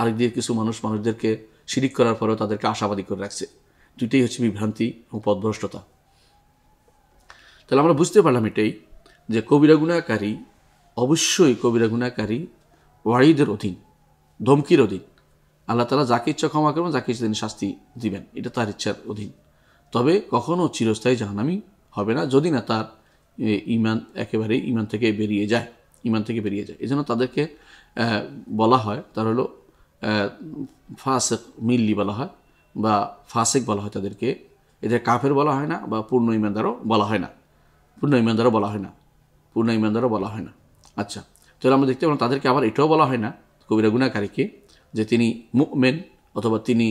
আরেকদিকে কিছু মানুষদেরকে শিরিক করার পরেও তাদেরকে আশাবাদী করে রাখছে। দুইটাই হচ্ছে বিভ্রান্তি এবং পথভ্রষ্টতা। তাহলে আমরা বুঝতে পারলাম এটাই যে কবিরা গুনাহকারী অবশ্যই কবিরা গুনাহকারী ওয়াইদের অধীন, ধমকির অধীন। আল্লাহ তাআলা যাকে ইচ্ছা ক্ষমা করবেন, যাকে ইচ্ছা তিনি শাস্তি দিবেন, এটা তার ইচ্ছার অধীন। তবে কখনও চিরস্থায়ী জাহান্নামী হবে না যদি না তার ঈমান একেবারেই ঈমান থেকে বেরিয়ে যায়, ঈমান থেকে বেরিয়ে যায়। এই জন্য তাদেরকে বলা হয়, তার হলো ফাসিক মিল্লি বলা হয় বা ফাসিক বলা হয় তাদেরকে। এদের কাফের বলা হয় না বা পূর্ণ ঈমানদারও বলা হয় না, পূর্ণ ঈমানদারও বলা হয় না, পূর্ণ ঈমানদারও বলা হয় না। আচ্ছা, তাহলে আমরা দেখতে পেলাম তাদেরকে আবার এটাও বলা হয় না কবিরা গুনাহকারীকে যে তিনি মুমিন অথবা তিনি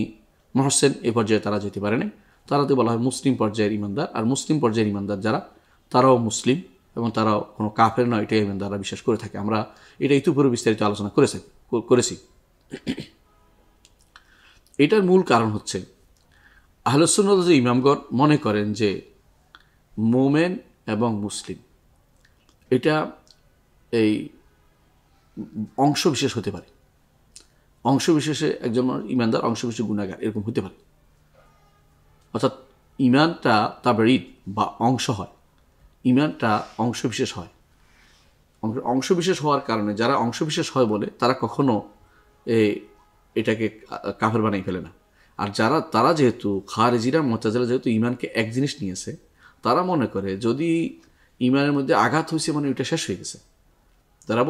মুহসিন, এই পর্যায়ে তারা যেতে পারে না। তারাতে বলা হয় মুসলিম পর্যায়ের ঈমানদার। আর মুসলিম পর্যায়ের ঈমানদার যারা, তারাও মুসলিম এবং তারাও কোনো কাফের নয়, এটাই ঈমানদাররা বিশ্বাস করে থাকে। আমরা এটা ইতিপূর্বে বিস্তারিত আলোচনা করেছি। এটার মূল কারণ হচ্ছে আহলে সুন্নাত যে ইমামগণ মনে করেন যে মোমেন এবং মুসলিম এটা এই অংশ বিশেষ হতে পারে, অংশ বিশেষে একজন ইমানদার, অংশ বিশেষে গুনাহগার, এরকম হতে পারে। অর্থাৎ ইমানটা তাবঈদ বা অংশ হয়, ইমানটা অংশ বিশেষ হয়। অংশ বিশেষ হওয়ার কারণে যারা অংশ বিশেষ হয় বলে তারা কখনো এটাকে কাফের বানাই ফেলে না। আর তারা যেহেতু খারিজিরা, মুতাজিলা যেহেতু ইমানকে এক জিনিস নিয়েছে, তারা মনে করে যদি ইমানের মধ্যে আঘাত হয়েছে মানে ওইটা শেষ হয়ে গেছে। তারা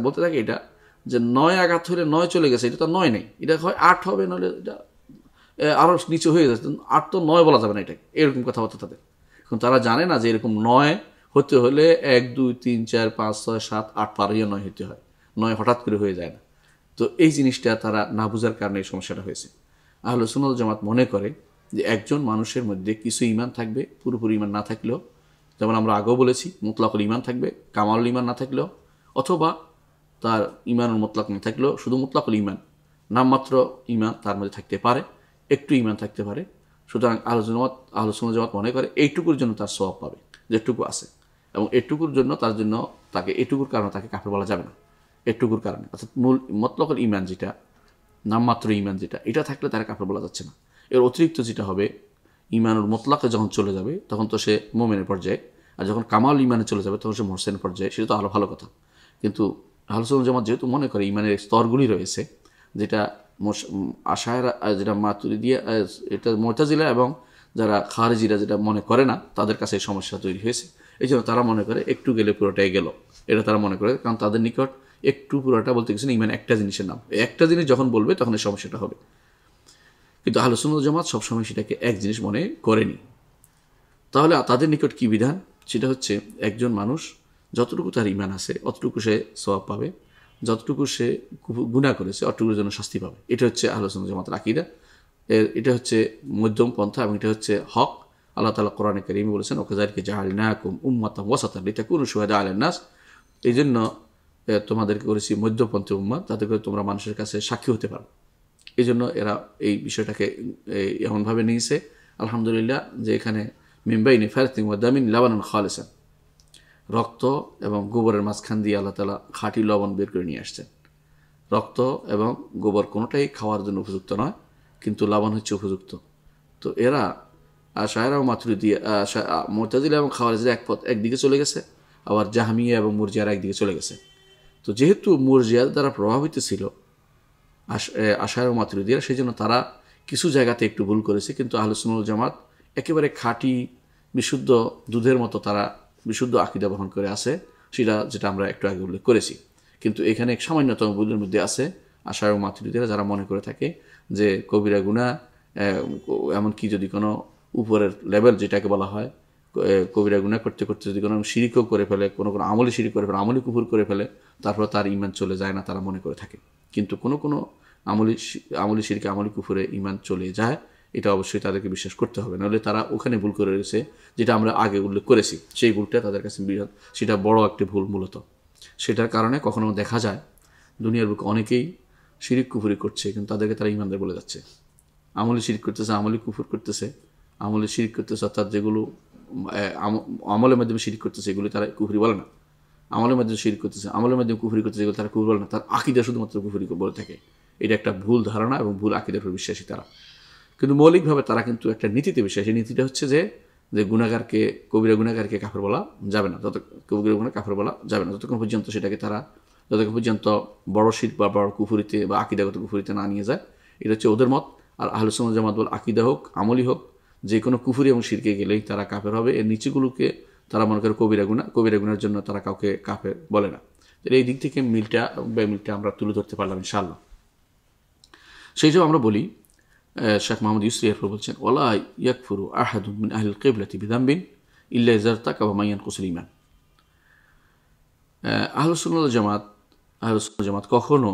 বলতে থাকে এটা যে 9 আঘাত হলে 9 চলে গেছে, এটা তো 9 নেই, এটা হয় 8 হবে, নাহলে এটা আরও নিচে হয়ে যাচ্ছে, 8 তো 9 বলা যাবে না, এটাকে এরকম কথাবার্তা তাদের। এখন তারা জানে না যে এরকম 9 হতে হলে 1 2 3 4 5 6 7 8 পার হয়ে 9 হতে হয়, 9 হঠাৎ করে হয়ে যায় না। তো এই জিনিসটা তারা না বুঝার কারণে এই সমস্যাটা হয়েছে। আহলে সুন্নাত জামাত মনে করে যে একজন মানুষের মধ্যে কিছু ঈমান থাকবে, পুরোপুরি ঈমান না থাকলেও, যেমন আমরা আগেও বলেছি মুতলাকুল ঈমান থাকবে, কামালুল ঈমান না থাকলেও, অথবা তার ঈমানুল মুতলাক না থাকলেও শুধু মুতলাকুল ঈমান, নামমাত্র ঈমান তার মধ্যে থাকতে পারে, একটু ঈমান থাকতে পারে। সুতরাং আহলে সুন্নাত জামাত মনে করে এইটুকুর জন্য তার সওয়াব পাবে, যেটুকু আছে, এবং এটুকুর জন্য তাকে এটুকুর কারণে তাকে কাফের বলা যাবে না, এটুকুর কারণে। অর্থাৎ মূল মুতলাকুল ঈমান যেটা, নামমাত্র ঈমান যেটা, এটা থাকলে তারা কাফের বলা যাচ্ছে না। এর অতিরিক্ত যেটা হবে, ঈমানুল মুতলাকে যখন চলে যাবে তখন তো সে মুমিনের পর্যায়ে, আর যখন কামাল ঈমানে চলে যাবে তখন সে মুহসিনের পর্যায়ে, সেটা তো আরও ভালো কথা। কিন্তু আহলে সুন্নাত জামাত যেহেতু মনে করে ঈমানের স্তরগুলি রয়েছে, যেটা আশায়রা, যেটা মাতুরিদিয়া, এটা মুতাজিলা এবং যারা খারিজিরা যেটা মনে করে না, তাদের কাছে এই সমস্যা তৈরি হয়েছে। এই জন্য তারা মনে করে একটু গেলে পুরোটাই গেল, এটা তারা মনে করে। কারণ তাদের নিকট একটু পুরোটা বলতে কিছু না, ঈমান একটা জিনিসের নাম, একটা জিনিস যখন বলবে তখন এই সমস্যাটা হবে। কিন্তু আহলে সুন্নাত জামাত সবসময় সেটাকে এক জিনিস মনে করেনি। তাহলে তাদের নিকট কি বিধান? সেটা হচ্ছে একজন মানুষ যতটুকু তার ঈমান আছে অতটুকু সে সওয়াব পাবে, যতটুকু সে গুনাহ করেছে অতটুকুর জন্য শাস্তি পাবে। এটা হচ্ছে আহলে সুন্নাত জামাতের আকীদা। এটা হচ্ছে মধ্যম পন্থা এবং এটা হচ্ছে হক। আল্লাহ তাআলা কোরআনে কারীমে বলেছেন, ওয়াকাযালিকা জাআলনাকুম উম্মাতান ওয়াসাতান লিতাকুনু শুহাদা আলান নাস। এই জন্য তোমাদেরকে করেছি মধ্যপন্থী উম্মাত, যাতে করে তোমরা মানুষের কাছে সাক্ষী হতে পারো। এই জন্য এরা এই বিষয়টাকে এমনভাবে নিয়েছে, আলহামদুলিল্লাহ, যে এখানে মিনবাইনি ফারতিন ওয়া দামিন লাবানান খালিসান, রক্ত এবং গোবরের মাঝখান দিয়ে আল্লাহ তাআলা খাঁটি লবণ বের করে নিয়ে আসছেন। রক্ত এবং গোবর কোনোটাই খাওয়ার জন্য উপযুক্ত নয়, কিন্তু লবণ হচ্ছে উপযুক্ত। তো এরা আশায়রা ও মাতুরিদিয়া, মুতাজিলা এবং খাওয়ারিজরা একদিকে চলে গেছে, আবার জাহমিয়া এবং মুরজিয়ারা একদিকে চলে গেছে। তো যেহেতু মুরজিয়া দ্বারা প্রভাবিত ছিল আশায়রা ও মাতুরিদিয়া, সেই জন্য তারা কিছু জায়গাতে একটু ভুল করেছে। কিন্তু আহলে সুন্নাত জামাত একেবারে খাঁটি বিশুদ্ধ দুধের মতো তারা বিশুদ্ধ আকীদা বহন করে আছে, সেটা যেটা আমরা একটু আগে উল্লেখ করেছি। কিন্তু এখানে এক সামান্যতম ভুলের মধ্যে আছে আশায়রা ও মাতুরিদিয়া, যারা মনে করে থাকে যে কবিরা গুনাহ, এমনকি যদি কোনো উপরের লেভেল যেটাকে বলা হয়, কবিরা গুনাহ করতে করতে যদি কোনো শিরিকও করে ফেলে, কোনো আমলি শিরিক করে ফেলে, আমলি কুফর করে ফেলে, তারপর তার ঈমান চলে যায় না, তারা মনে করে থাকে। কিন্তু কোনো আমলি শিরিক, আমলি কুফরে ঈমান চলে যায়, এটা অবশ্যই তাদেরকে বিশ্বাস করতে হবে, নাহলে তারা ওখানে ভুল করে রয়েছে, যেটা আমরা আগে উল্লেখ করেছি। সেই ভুলটা তাদের কাছে সেটা বড় একটি ভুল মূলত। সেটার কারণে কখনো দেখা যায় দুনিয়ার বুকে অনেকেই শিরিক কুফরি করছে, কিন্তু তাদেরকে তারা ঈমানদার বলে যাচ্ছে। আমলি শিরিক করতেছে, আমলি কুফর করতেছে, আমলি শিরিক করতেছে, অর্থাৎ যেগুলো আমলের মাধ্যমে শিরিক করতেছে এগুলি তারা কুফরি বলে না। আমলের মাধ্যমে শিরিক করতেছে, আমলের মাধ্যমে কুফরি করতেছে, এগুলো তারা কুফরি বলে না, তার আকীদা শুধুমাত্র কুফরি বলে থাকে। এটা একটা ভুল ধারণা এবং ভুল আকীদার উপর বিশ্বাসী তারা। কিন্তু মৌলিকভাবে তারা কিন্তু একটা নীতিতে বিশ্বাসী। নীতিটা হচ্ছে যে যে গুনাহগারকে কবিরা গুনাহগারকে কাফের বলা যাবে না, কবিরা গুনাহ কাফের বলা যাবে না যতক্ষণ পর্যন্ত সেটাকে তারা যতক্ষণ পর্যন্ত বড় শিরক বা বড় কুফরিতে বা আকীদাগত কুফরিতে না নিয়ে যায়। এটা হচ্ছে ওদের মত। আর আহলে সুন্নাত জামাত বল আকীদা হোক আমলি হোক যে কোনো কুফরি এবং শিরকে গেলেই তারা কাফের হবে। এর নিচেগুলোকে তারা মনে করে কবিরা গুনাহের জন্য তারা কাউকে কাফের বলে না। এই দিক থেকে মিলটা আমরা তুলে ধরতে পারলাম ইনশাআল্লাহ। সেই জন্য আমরা বলি শেখ মোহাম্মদ ইউসুফ এরপর বলছেন ওয়ালা ইয়াকফুরু আহাদুন মিন আহলিল কিবলাতি বিযামবিন ইল্লা ইযা ইরতাকাবা মা ইয়ানকুসুল ঈমান। আহলুস সুন্নাহ ওয়াল জামাত কখনো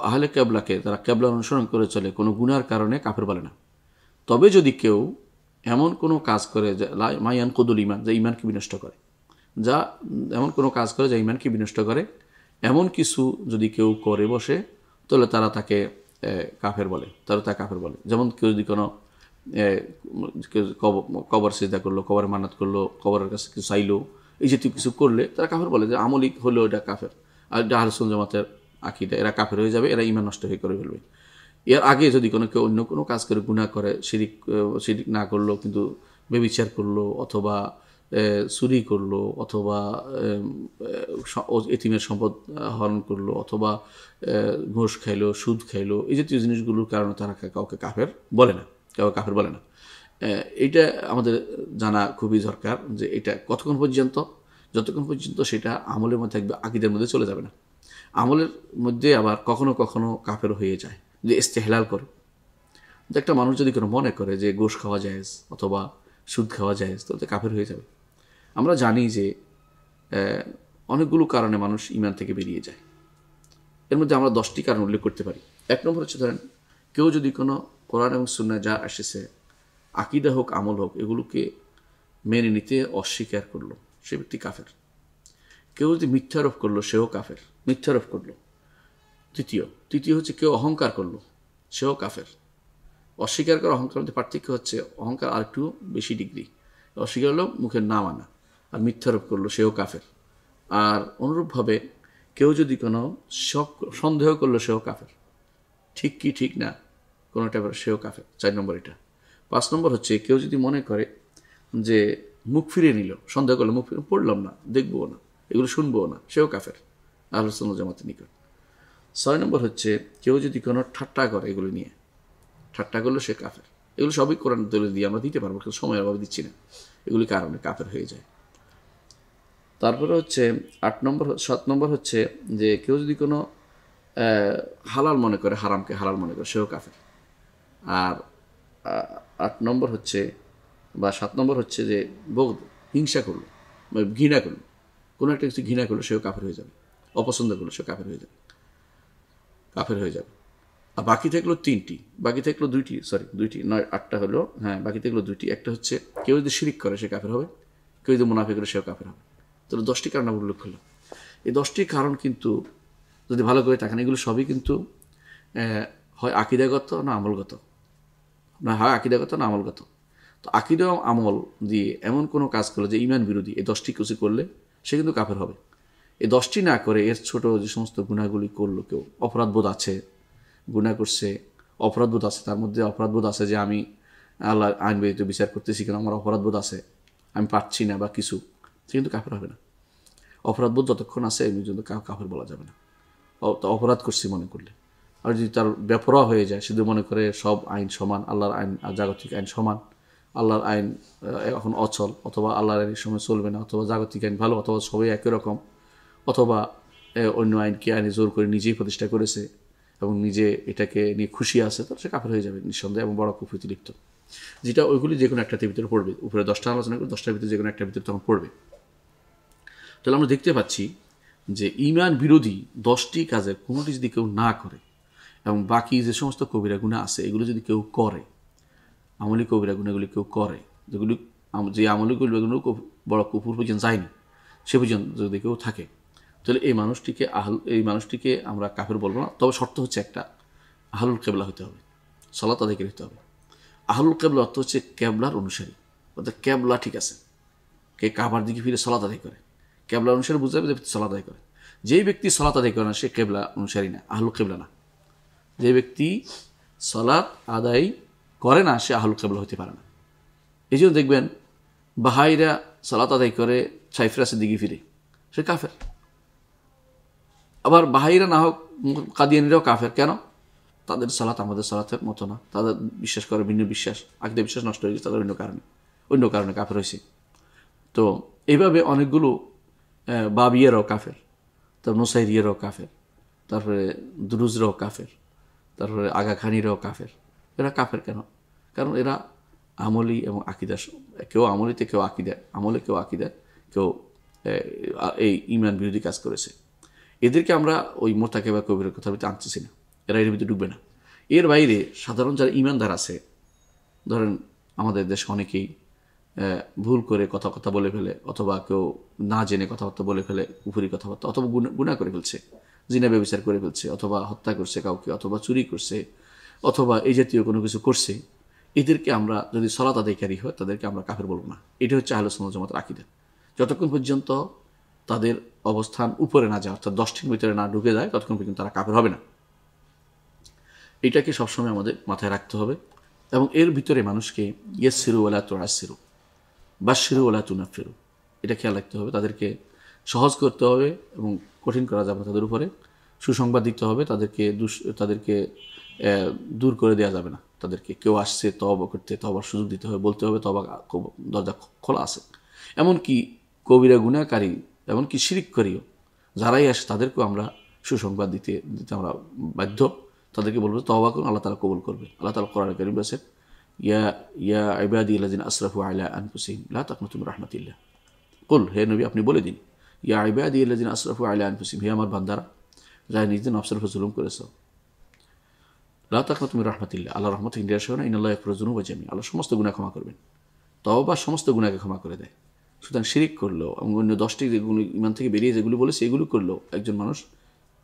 আহলে কিবলাকে তারা কিবলা অনুসরণ করে চলে কোনো গুনার কারণে কাফের বলে না। তবে যদি কেউ এমন কোনো কাজ করে যা মা ইয়ানকুদুল ঈমান, যা ঈমানকে বিনষ্ট করে, যা এমন কোনো কাজ করে যা ঈমানকে বিনষ্ট করে, এমন কিছু যদি কেউ করে বসে তাহলে তারা তাকে কাফের বলে, যেমন কেউ যদি কোনো কবর সিজদা করলো, কবরের মান্নাত করলো, কবরের কাছে কিছু চাইলো, এই জাতীয় কিছু করলে তারা কাফের বলে যে আমলিক হলেও এটা কাফের। আর এটা আহলে সুন্নাত জামাতের আকীদা, এরা কাফের হয়ে যাবে, এরা ঈমান নষ্ট হয়ে করে ফেলবে। এর আগে যদি কেউ অন্য কোনো কাজ করে গুনাহ করে, শিরিক না করলো কিন্তু ব্যভিচার করলো অথবা চুরি করলো অথবা এতিমের সম্পদ হরণ করলো অথবা ঘুষ খাইলো, সুদ খাইলো, এই জাতীয় জিনিসগুলোর কারণে তারা কাউকে কাফের বলে না, এইটা আমাদের জানা খুবই দরকার যে এটা কতক্ষণ পর্যন্ত, যতক্ষণ পর্যন্ত সেটা আমলের মধ্যে থাকবে, আকীদার মধ্যে চলে যাবে না। আমলের মধ্যে আবার কখনো কখনো কাফের হয়ে যায় যে ইস্তেহলাল করে। একটা মানুষ যদি কোনো মনে করে যে গোশ খাওয়া জায়েজ অথবা সুদ খাওয়া জায়েজ, তাহলে কাফের হয়ে যাবে। আমরা জানি যে অনেকগুলো কারণে মানুষ ঈমান থেকে বেরিয়ে যায়। এর মধ্যে আমরা 10টি কারণ উল্লেখ করতে পারি। 1 নম্বর হচ্ছে ধরেন কেউ যদি কোনো কোরআন এবং সুন্নাহ যা এসেছে আকীদা হোক আমল হোক এগুলোকে মেনে নিতে অস্বীকার করলো, সে ব্যক্তি কাফের। কেউ যদি মিথ্যারোপ করলো সেও কাফের, মিথ্যারোপ করলো। তৃতীয় হচ্ছে কেউ অহংকার করলো, সেও কাফের। অস্বীকার করা অহংকার মধ্যে পার্থক্য হচ্ছে অহংকার আর একটু বেশি ডিগ্রি। অস্বীকার হলো মুখের না মানা, আর মিথ্যারোপ করলো সেও কাফের। আর অনুরূপভাবে কেউ যদি কোনো সন্দেহ করলো সেও কাফের, ঠিক কি ঠিক না কোনোটা সেও কাফের। 4 নম্বর এটা। 5 নম্বর হচ্ছে কেউ যদি মনে করে যে মুখ ফিরিয়ে নিল, সন্দেহ করলো, মুখ ফিরে পড়লাম না, দেখবো না, এগুলো শুনবো না, সেও কাফের আহলুস সুন্নাহ জামাতের নিকট। 6 নম্বর হচ্ছে কেউ যদি কোনো ঠাট্টা করে, এগুলো নিয়ে ঠাট্টা করলো সে কাফের। এগুলো সবই কোরআন দলিল দিয়ে আমরা দিতে পারবো, কিন্তু সময়ের অভাবে দিচ্ছি না, এগুলি কারণে কাফের হয়ে যায়। তারপরে হচ্ছে 7 নম্বর হচ্ছে যে কেউ যদি কোনো হালাল মনে করে, হারামকে হালাল মনে করে, সেও কাফের। আর 8 নম্বর হচ্ছে বা 7 নম্বর হচ্ছে যে হিংসা করলো, ঘৃণা করলো, কোনো একটা কিছু ঘৃণা করলো সেও কাফের হয়ে যাবে, অপছন্দ করলো সেও কাফের হয়ে যাবে। আর বাকি থাকলো 2টি, নয় 8টা হলো, হ্যাঁ বাকি থাকলো 2টি। একটা হচ্ছে কেউ যদি শিরিক করে সে কাফের হবে, কেউ যদি মুনাফিক করে সেও কাফের হবে। তাহলে 10টি কারণ আমরা উল্লেখ করলাম। এই 10টি কারণ কিন্তু যদি ভালো করে থাকেন, এগুলো সবই কিন্তু হয় আকীদাগত না আমলগত, তো আকীদা আমল দিয়ে এমন কোনো কাজ করলে যে ঈমান বিরোধী, এই 10টি কিছু করলে সে কিন্তু কাফের হবে। এই 10টি না করে এর ছোট যে সমস্ত গুনাহগুলি করলো, কেউ অপরাধবোধ আছে, গুনাহ করছে, অপরাধবোধ আছে, তার মধ্যে অপরাধবোধ আছে যে আমি আল্লাহর আইন ব্যতীত বিচার করতেছি কেন, আমার অপরাধবোধ আছে, আমি পারছি না বা কিছু, সে কিন্তু কাফের হবে না। অপরাধবোধ যতক্ষণ আছে এই পর্যন্ত কাফের বলা যাবে না, অপরাধ করছি মনে করলে। আর যদি তার বেপরোয়া হয়ে যায়, শুধু মনে করে সব আইন সমান, আল্লাহর আইন আর জাগতিক আইন সমান, আল্লাহর আইন এখন অচল, অথবা আল্লাহর আইনের সময় চলবে না, অথবা জাগতিক আইন ভালো, অথবা সবাই একই রকম, অথবা অন্য আইনকে আইনে জোর করে নিজেই প্রতিষ্ঠা করেছে এবং নিজে এটাকে নিয়ে খুশি আছে, তাহলে সে কাফের হয়ে যাবে নিঃসন্দেহে এবং বড় কুফরিতে লিপ্ত। যেটা ওইগুলি যে কোনো একটাতে ভিতরে পড়বে, উপরে 10টা আলোচনা করে 10টার ভিতরে যে কোনো একটা ভিতরে তখন পড়বে। তাহলে আমরা দেখতে পাচ্ছি যে ঈমান বিরোধী 10টি কাজের কোনোটি যদি কেউ না করে এবং বাকি যে সমস্ত কবিরা গুনাহ আছে এগুলো যদি কেউ করে, আমলি কবিরা গুনাহগুলি কেউ করে, যে আমলি কবিরা গুনাহ বড় কুফর পর্যন্ত যায়নি, সে পর্যন্ত যদি কেউ থাকে, তাহলে এই মানুষটিকে আমরা কাফের বলবো না। তবে শর্ত হচ্ছে একটা, আহলুল কিবলা হতে হবে, সালাত আদায়কারী হতে হবে। আহলুল কিবলা অর্থ হচ্ছে কিবলার অনুসারী, অর্থাৎ কিবলা ঠিক আছে, কে কাবার দিকে ফিরে সালাত আদায় করে, কিবলার অনুসারী বুঝতে হবে যে সালাত আদায় করে। যেই ব্যক্তি সালাত আদায় করে না সে কিবলা অনুসারী না, আহলুল কিবলা না। যে ব্যক্তি সালাত আদায় করে না সে আহলুল কিবলা হতে পারে না। এই জন্য দেখবেন বাহাইরা সালাত আদায় করে সাইফ্রাসের দিকে ফিরে, সে কাফের। আবার বাহাইরা না হোক কাদিয়ানিরাও কাফের। কেন? তাদের সালাত আমাদের সালাতের মতো না, তাদের বিশ্বাস করে ভিন্ন বিশ্বাস, আকীদা বিশ্বাস নষ্ট হয়ে গেছে তাদের অন্য কারণে কাফের হয়েছে। তো এইভাবে অনেকগুলো বাবিয়ারাও কাফের, তারপর নুসাইরিয়ারাও কাফের, তারপরে দুরুজরাও কাফের, তারপরে আগা খানিরাও কাফের। এরা কাফের কেন? কারণ এরা আমলি এবং আকিদা, কেউ আমলিতে কেউ আকিদা, আমলে কেউ আকিদা, কেউ এই ইমান বিরোধী কাজ করেছে। এদেরকে আমরা ওই মোরতাকিবা কবিরের কথার ভিতরে আনতেছি না, এরা এর ভিতরে ঢুকবে না। এর বাইরে সাধারণ যারা ইমানদার আছে, ধরেন আমাদের দেশে অনেকেই ভুল করে কথা বলে ফেলে, অথবা কেউ না জেনে কথাবার্তা বলে ফেলে, উপরি কথাবার্তা, অথবা গুনাহ করে ফেলছে, জিনা ব্যভিচার করে ফেলছে, অথবা হত্যা করছে কাউকে, অথবা চুরি করছে, অথবা এই জাতীয় কোনো কিছু করছে। এদেরকে আমরা যদি সালাত আদায়কারী হয় তাদেরকে আমরা কাফের বলবো না। এটা হচ্ছে আহলে সুন্নাত ওয়াল জামাতের আকীদা। যতক্ষণ পর্যন্ত তাদের অবস্থান উপরে না যায়, অর্থাৎ 10টির ভিতরে না ঢুকে যায়, ততক্ষণ পর্যন্ত তারা কাফের হবে না। এটাকে সবসময় আমাদের মাথায় রাখতে হবে। এবং এর ভিতরে মানুষকে ইয়াসসিরু ওয়ালা তুআসসিরু, বাশশিরু ওয়ালা তুনাফিরু, এটা খেয়াল রাখতে হবে। তাদেরকে সহজ করতে হবে এবং কঠিন করা যাবে না তাদের উপরে। সুসংবাদ দিতে হবে, তাদেরকে দূর করে দেওয়া যাবে না। তাদেরকে কেউ আসছে তওবা করতে, তওবার সুযোগ দিতে হবে, বলতে হবে তওবা দরজা খোলা আছে। এমনকি কবিরা গুনাহকারী, এমনকি শিরিককারীও যারাই আসে তাদেরকেও আমরা সুসংবাদ দিতে আমরা বাধ্য। তাদেরকে বলবো তওবা করুন, আল্লাহ তাআলা কবুল করবে। আল্লাহ তাআলা কোরআনে কারীমে বলেছেন, ইয়া ইবাদিয়াল্লাযিনা আসরাফু আলা আনফুসিহিম লা তাকনাতু মির রাহমাতিল্লাহ। কুল, হে নবী আপনি বলে দিন, ইয়া ইবাদিয়াল্লাযিনা আসরাফু আলা আনফুসিহিম, হে আমার বান্দারা যারা নিজেদের নফসের উপর জুলুম করেছো, লা তাকনাতু মির রাহমাতিল্লাহ, আল্লাহর রহমত থেকে নিরাশ হও না, ইন্নাল্লাহা ইয়াগফিরুয যুনুবা জামিআ, আল্লাহ সমস্ত গুনাহ ক্ষমা করবেন। তওবা সমস্ত গুনাহকে ক্ষমা করে দেয়। সুতরাং শিরিক করলো এবং অন্য 10টি যেগুলো ইমান থেকে বেরিয়ে যেগুলো বলেছে এগুলো করলো একজন মানুষ,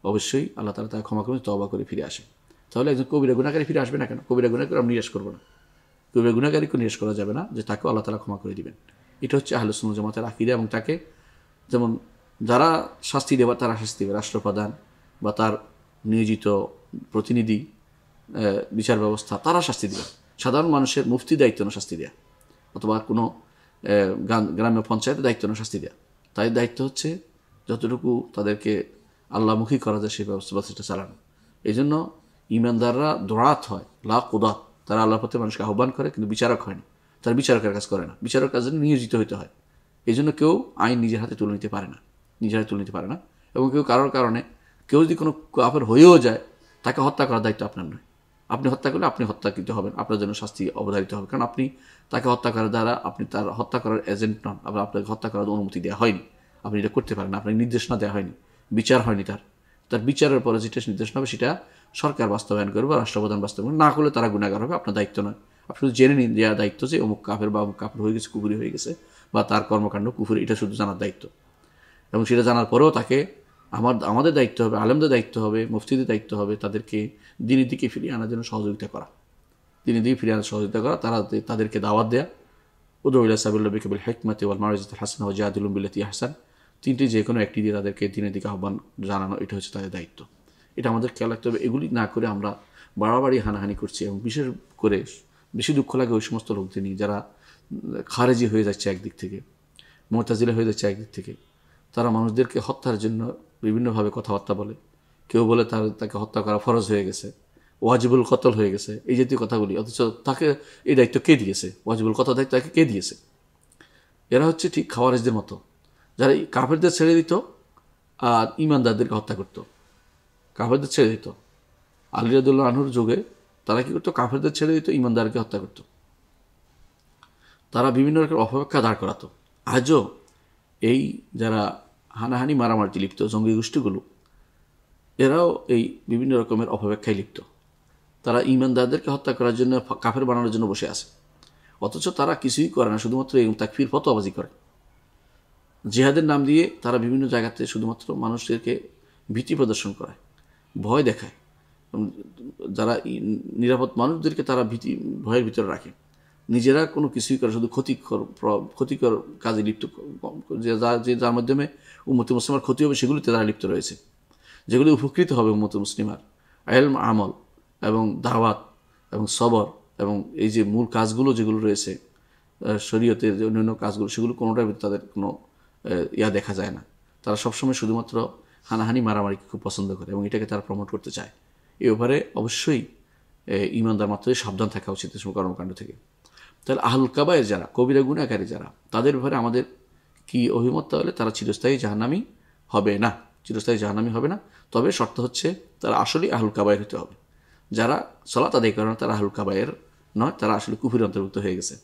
অবশ্যই আল্লাহ তাআলা তাকে ক্ষমা করবেন, তওবা করে ফিরে আসে। তাহলে একজন কবিরা গুনাহকারী ফিরে আসবে না কেন? কবিরা গুনাহকারী আমরা নিরাশ করবো না, কবিরা গুনাহকারীকে নিরাশ করা যাবে না, যে তাকেও আল্লাহ তাআলা ক্ষমা করে দিবেন। এটা হচ্ছে আহলে সুন্নাত ওয়াল জামাতের আকীদা। এবং তাকে যেমন যারা শাস্তি দেবে তারা শাস্তি দেবে, রাষ্ট্রপ্রধান বা তার নিয়োজিত প্রতিনিধি, বিচার ব্যবস্থা, তারা শাস্তি দেবে। সাধারণ মানুষের মুফতি দায়িত্ব না শাস্তি দেয়া, অথবা কোনো গ্রাম্য পঞ্চায়েতের দায়িত্ব না শাস্তি দেয়া। তাই দায়িত্ব হচ্ছে যতটুকু তাদেরকে আল্লাহমুখী করা যায় সেই ব্যবস্থা চালানো। এই জন্য ইমানদাররা দোয়াত হয়, লা কুদাত, তারা আল্লাহর পথে মানুষকে আহ্বান করে, কিন্তু বিচারক হয় না, তারা বিচারকের কাজ করে না, বিচারক কাজে নিয়োজিত হতে হয়। এই জন্য কেউ আইন নিজের হাতে তুলে নিতে পারে না, এবং কেউ কারোর কারণে কেউ যদি কোনো কাফের হয়েও যায়, তাকে হত্যা করার দায়িত্ব আপনার নয়। আপনি হত্যা করলে আপনি হত্যাকৃত হবেন, আপনার জন্য শাস্তি অবধারিত হবে, কারণ আপনি তাকে হত্যা করার দ্বারা আপনি তার হত্যা করার এজেন্ট নন, আবার আপনাকে হত্যা করার অনুমতি দেওয়া হয়নি, আপনি এটা করতে পারেন, আপনাকে নির্দেশনা দেওয়া হয়নি, বিচার হয়নি, তার বিচারের পরে যেটা নির্দেশনা হবে সেটা সরকার বাস্তবায়ন করবে, রাষ্ট্রপ্রধান বাস্তবায়ন না করলে তারা গুনাহগার হবে, আপনার দায়িত্ব নয়। আপনি শুধু জেনে নিন দেওয়া দায়িত্ব যে অমুক কাফের বা অমুক কাফের হয়ে গেছে, কুফরি হয়ে গেছে, বা তার কর্মকাণ্ড কুফরি, এটা শুধু জানার দায়িত্ব। এবং সেটা জানার পরেও তাকে আমাদের দায়িত্ব হবে, আলেমদের দায়িত্ব হবে, মুফতিদের দায়িত্ব হবে তাদেরকে দিনের দিকে ফিরিয়ে আনার জন্য সহযোগিতা করা, তাদেরকে দাওয়াত দেয়া, উদউ ইলা সাবিলিল্লাহি রাব্বিকা বিল হিকমাতি ওয়াল মাউইজাতিল হাসানাহ ওয়া জাদিলহুম বিল্লাতী আহসান, তিনটি যে কোনো একটি দিয়ে তাদেরকে দিনের দিকে আহ্বান জানানো, এটা হচ্ছে তাদের দায়িত্ব। এটা আমাদের খেয়াল রাখতে হবে। এগুলি না করে আমরা বাড়াবাড়ি হানাহানি করছি, এবং বিশেষ করে বেশি দুঃখ লাগে ওই সমস্ত লোকদের নিয়ে যারা খারেজি হয়ে যাচ্ছে একদিক থেকে, মুতাজিলা হয়ে যাচ্ছে একদিক থেকে। তারা মানুষদেরকে হত্যার জন্য বিভিন্নভাবে কথাবার্তা বলে, কেউ বলে তাকে হত্যা করা ফরজ হয়ে গেছে, ওয়াজিবুল কতল হয়ে গেছে, এই জাতীয় কথাগুলি। অথচ তাকে এই দায়িত্ব কে দিয়েছে? ওয়াজিবুল কতল দায়িত্ব তাকে কে দিয়েছে? এরা হচ্ছে ঠিক খাওয়ারিজদের মতো, যারা কাফেরদের ছেড়ে দিত আর ইমানদারদেরকে হত্যা করত। কাফেরদের ছেড়ে দিত, আলী রাদিয়াল্লাহু আনহুর যুগে তারা কি করতো? কাফেরদের ছেড়ে দিত, ইমানদারকে হত্যা করত। তারা বিভিন্ন রকমের অপব্যাখ্যা দাঁড় করাতো। আজও এই যারা হানাহানি মারামারি লিপ্ত জঙ্গি গোষ্ঠীগুলো, এরাও এই বিভিন্ন রকমের অপব্যাখ্যায় লিপ্ত। তারা ইমানদারদেরকে হত্যা করার জন্য, কাফের বানানোর জন্য বসে আছে, অথচ তারা কিছুই করে না, শুধুমাত্র এই তাকফির ফতোয়াবাজি করে। জিহাদের নাম দিয়ে তারা বিভিন্ন জায়গাতে শুধুমাত্র মানুষদেরকে ভীতি প্রদর্শন করায়, ভয় দেখায়। যারা নিরাপদ মানুষদেরকে তারা ভয়ের ভিতরে রাখে, নিজেরা কোনো কিছুই করে, শুধু ক্ষতিকর কাজে লিপ্ত, যার মাধ্যমে উম্মতে মুসলিমার ক্ষতি হবে সেগুলিতে তারা লিপ্ত রয়েছে। যেগুলি উপকৃত হবে উম্মতে মুসলিমার, ইলম, আমল এবং দাওয়াত এবং সবর এবং এই যে মূল কাজগুলো যেগুলো রয়েছে, শরীয়তের যে অন্যান্য কাজগুলো সেগুলো কোনোটার ভিতরে তাদের কোনো ইয়া দেখা যায় না। তারা সবসময় শুধুমাত্র হানাহানি মারামারিকে খুব পছন্দ করে এবং এটাকে তারা প্রমোট করতে চায়। এ ব্যাপারে অবশ্যই ইমানদার মাত্রই সাবধান থাকা উচিত এসব কর্মকাণ্ড থেকে। তাহলে আহলুল কাবায়ের যারা, কবিরা গুনাহগারী যারা, তাদের ব্যাপারে আমাদের কি অভিমত? তাহলে তারা চিরস্থায়ী জাহান্নামী হবে না, চিরস্থায়ী জাহান্নামী হবে না। তবে শর্ত হচ্ছে তারা আসলেই আহলুল কাবায়ের হতে হবে। যারা সালাত আদায় করে না তারা আহলুল কাবায়ের নয়, তারা আসলে কুফরির অন্তর্ভুক্ত হয়ে গেছে।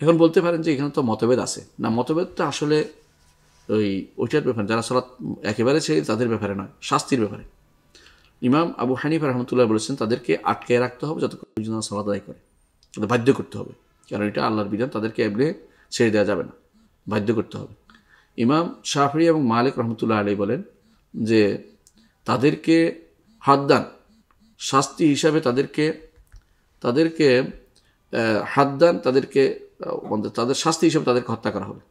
এখন বলতে পারেন যে এখানে তো মতভেদ আছে না, মতভেদটা আসলে ওইটার ব্যাপারে, যারা সালাত একেবারে ছেড়ে তাদের ব্যাপারে নয়, শাস্তির ব্যাপারে। ইমাম আবু হানিফা রহমতুল্লাহ বলেছেন তাদেরকে আটকে রাখতে হবে যতক্ষণ পর্যন্ত সালাত আদায় করে, তাদের বাধ্য করতে হবে, কারণ এটা আল্লাহর বিধান, তাদেরকে এমনি ছেড়ে দেওয়া যাবে না, বাধ্য করতে হবে। ইমাম শাফি এবং মালিক রহমতুল্লাহ আলী বলেন যে তাদেরকে হাদ্দান, শাস্তি হিসাবে তাদেরকে হাদ্দান, তাদের শাস্তি হিসাবে তাদেরকে হত্যা করা হবে।